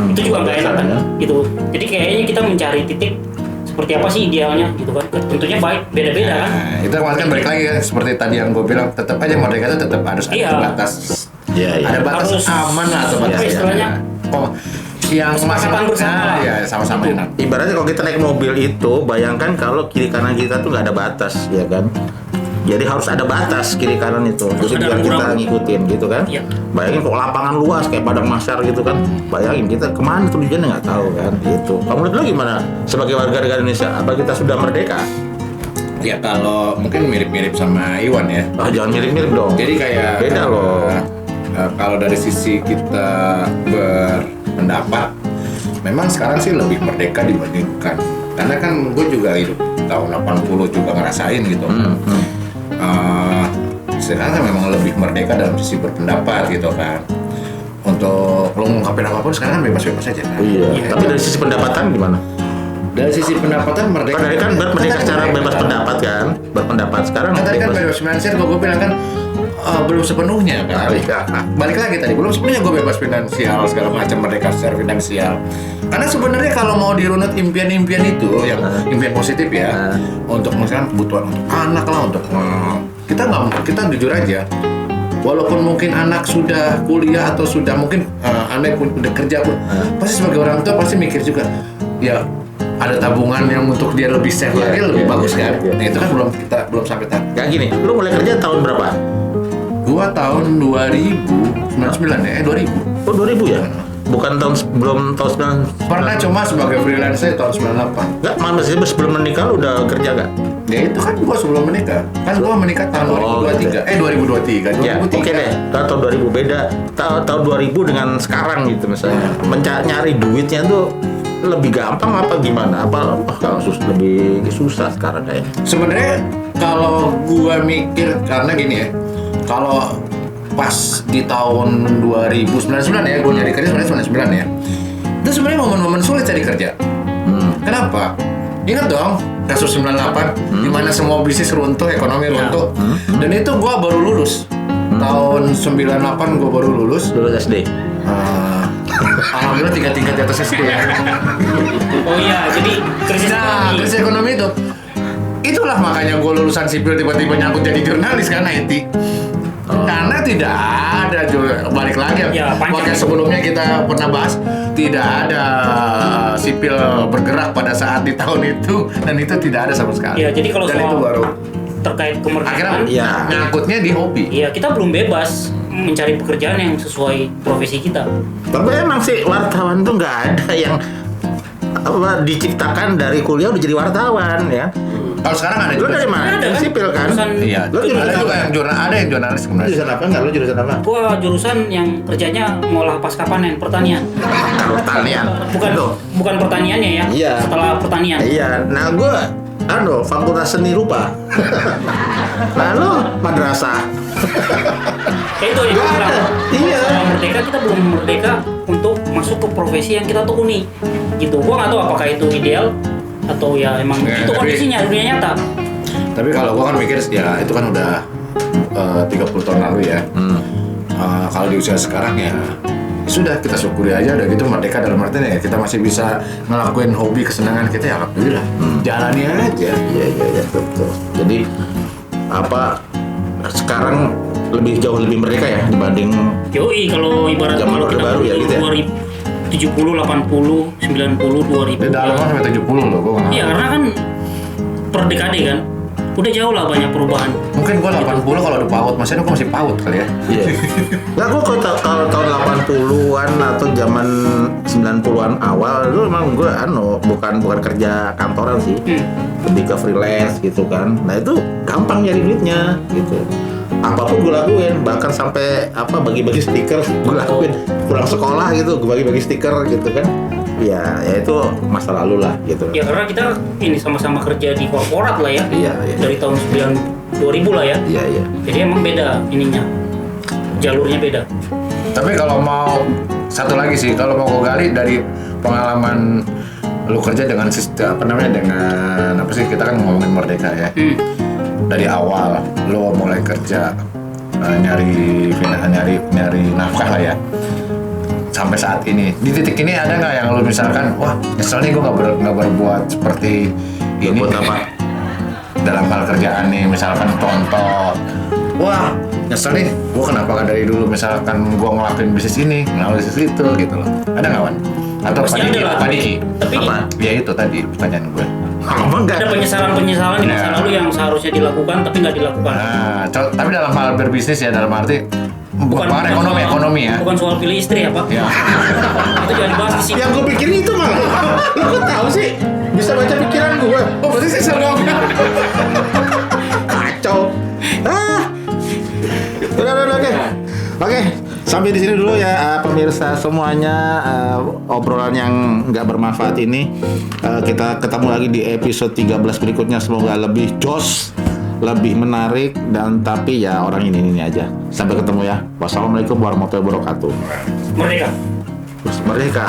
Itu juga nggak enak kan, ya. gitu. Jadi kayaknya kita mencari titik seperti apa sih idealnya gitu kan. Tentunya baik, beda-beda kan. Nah, itu kan balik lagi kan seperti tadi yang gue bilang, tetap aja merdeka itu tetap harus Iya. ada batas. Iya, iya. Ada batas Harus, aman lah atau batas apa istilahnya? Oh, yang Kesepakatan bersama lah. ya sama-sama enak. Ibaratnya kalau kita naik mobil itu, bayangkan kalau kiri kanan kita tuh nggak ada batas, ya kan? Jadi harus ada batas kiri kanan itu. Harus Jadi ada biar kita aturan. ngikutin gitu kan. Iya. Bayangin kalau lapangan luas kayak padang mahsyar gitu kan. Bayangin kita kemana tujuannya nggak tahu kan gitu. Kamu lihat lagi gimana sebagai warga negara Indonesia? Apa kita sudah merdeka? Ya kalau mungkin mirip-mirip sama Iwan ya. Ah, jangan mirip-mirip dong. Jadi kayak Beda loh. Kalau dari sisi kita berpendapat, memang sekarang sih lebih merdeka dibandingkan. Karena kan gue juga hidup tahun 80 juga ngerasain gitu. Sekarang kan memang lebih merdeka dalam sisi berpendapat gitu kan. Untuk lo ngungkapin apapun sekarang kan bebas-bebas aja kan. Iya. Ya, Tapi dari sisi pendapatan gimana? dari sisi pendapatan merdeka. Kan tadi kan merdeka secara bebas pendapat kan, berpendapat sekarang. Kan tadi kan bebas. bebas finansial gue bilang kan belum sepenuhnya kan. Iya. Balik lagi tadi, belum sepenuhnya gue bebas finansial segala macam, merdeka secara finansial. Karena sebenarnya kalau mau dirunut impian-impian itu yang impian positif ya, untuk misalkan kebutuhan untuk anak lah, untuk kita jujur aja. Walaupun mungkin anak sudah kuliah atau sudah mungkin anak pun udah kerja pun, pasti sebagai orang tua pasti mikir juga, ya ada tabungan yang untuk dia lebih safe lagi lebih bagus kan. Nah, itu kan belum sampai tahap. Kayak gini, lu mulai kerja tahun berapa? Gua tahun 2099 ya, 2000. Oh 2000 ya? Bukan belum tahun 9. Pernah cuma sebagai freelancer tahun 98. Enggak, maksudnya sebelum menikah lu udah kerja gak? Ya itu kan gua sebelum menikah. Kan gua menikah tahun 2023. 2023. Ya, oke deh. Tahun 2000 beda. Tahun 2000 dengan sekarang gitu misalnya. Nyari duitnya tuh lebih gampang apa gimana? Apa kalau lebih susah sekarang kayaknya? Sebenarnya kalau gua mikir karena gini ya. Kalau pas di tahun 2099 ya, gua nyari kerja sebenarnya 99 ya. Itu sebenarnya momen-momen sulit cari kerja. Kenapa? Ingat dong kasus 98 di mana semua bisnis runtuh, ekonomi runtuh. Dan itu gua baru lulus. Tahun 98 gua baru lulus. Lulus SD. Alhamdulillah 3 tingkat di atas SD ya. Oh iya, jadi krisis Nah, ekonomi. krisis ekonomi itu. Itulah makanya gue lulusan sipil tiba-tiba nyangkut jadi jurnalis karena IT. Karena tidak ada balik lagi Ya, panjang. podcast sebelumnya kita pernah bahas, tidak ada sipil bergerak pada saat di tahun itu, dan itu tidak ada sama sekali. Iya, jadi kalau dan soal itu baru terkait kemerdekaan, akhirnya Iya. nyangkutnya di hobi. iya kita belum bebas mencari pekerjaan yang sesuai profesi kita. Tapi emang sih wartawan tuh nggak ada yang diciptakan dari kuliah udah jadi wartawan ya. Kalau sekarang ada Lu juga. dari mana? Ada kan? Sipil kan? Iya. Lu jurusan Ada juga apa? yang jurnalis Lu sebenarnya. jurusan apa? Enggak, lu jurusan apa? Gua jurusan yang kerjanya ngolah pasca panen pertanian. Pertanian. Bukan Tuh. bukan pertaniannya ya. Iya. Setelah pertanian. Iya, nah gue fakultas seni rupa. Lalu madrasah. Kayak itu yang Nggak gua bilang. ada. Iya. Setelah merdeka kita belum merdeka untuk masuk ke profesi yang kita tekuni. Gitu. Gua nggak tahu apakah itu ideal atau ya emang Ya, itu tapi- kondisinya dunia nyata. Tapi kalau gua kan mikir ya itu kan udah 30 tahun lalu ya. Kalau di usia sekarang ya sudah kita syukuri aja udah gitu merdeka dalam artian ya kita masih bisa ngelakuin hobi kesenangan kita ya alhamdulillah. Jalani aja. Iya, betul. Jadi sekarang jauh lebih merdeka ya dibanding Yoi, kalau ibarat Zaman kalau Orde kita Baru ya, gitu ya? 2070, 80, 90, 2000. Di dalam kan sampai 70 loh gua. Iya, karena kan per dekade kan udah jauh lah banyak perubahan. Mungkin gua 80 kalau udah PAUD, masih gua masih PAUD kali ya. iya. Nah, gue kalau tahun 80-an atau zaman 90-an awal dulu emang gue bukan kerja kantoran sih. Lebih ke freelance gitu kan. Nah, itu gampang nyari duitnya gitu. Apapun gue lakuin, bahkan sampai bagi-bagi stiker gue lakuin. Pulang sekolah gitu, gue bagi-bagi stiker gitu kan. Ya itu masa lalu lah gitu. Ya karena kita ini sama-sama kerja di korporat lah ya. Iya. Dari tahun 2000 lah ya. Iya. Jadi emang beda ininya. Jalurnya beda. Tapi kalau mau satu lagi sih, kalau mau gue gali dari pengalaman lu kerja dengan sistem dengan kita kan ngomongin merdeka ya. Dari awal lu mulai kerja nyari nafkah lah ya. Sampai saat ini, di titik ini ada nggak yang lu misalkan, wah nyesel nih gue nggak berbuat seperti ini Buat apa? dalam hal kerjaan nih, misalkan contoh, wah nyesel nih, gue kenapa nggak dari dulu misalkan gue ngelakuin bisnis ini, ngelakuin bisnis itu gitu loh, ada nggak Wan? Atau Pasti ada lah. Pak Diki? Tapi Apa? Ya itu tadi pertanyaan gue. Apa enggak? ada penyesalan-penyesalan di masa Ya. lalu yang seharusnya dilakukan tapi nggak dilakukan. Nah, tapi dalam hal berbisnis ya dalam arti bukan ekonomi ya. Bukan soal pilih istri apa? Ya. Itu jangan dibahas di sini. Yang gue pikirin itu malah. Lo kok tahu sih? Bisa baca pikiran gue. Oh berarti sih dong. Kacau. Udah, oke. Oke, sampai di sini dulu ya pemirsa semuanya, obrolan yang nggak bermanfaat ini. Kita ketemu lagi di episode 13 berikutnya, semoga lebih jos, lebih menarik, dan tapi ya orang ini aja. Sampai ketemu ya. Wassalamualaikum warahmatullahi wabarakatuh. Merdeka. Merdeka.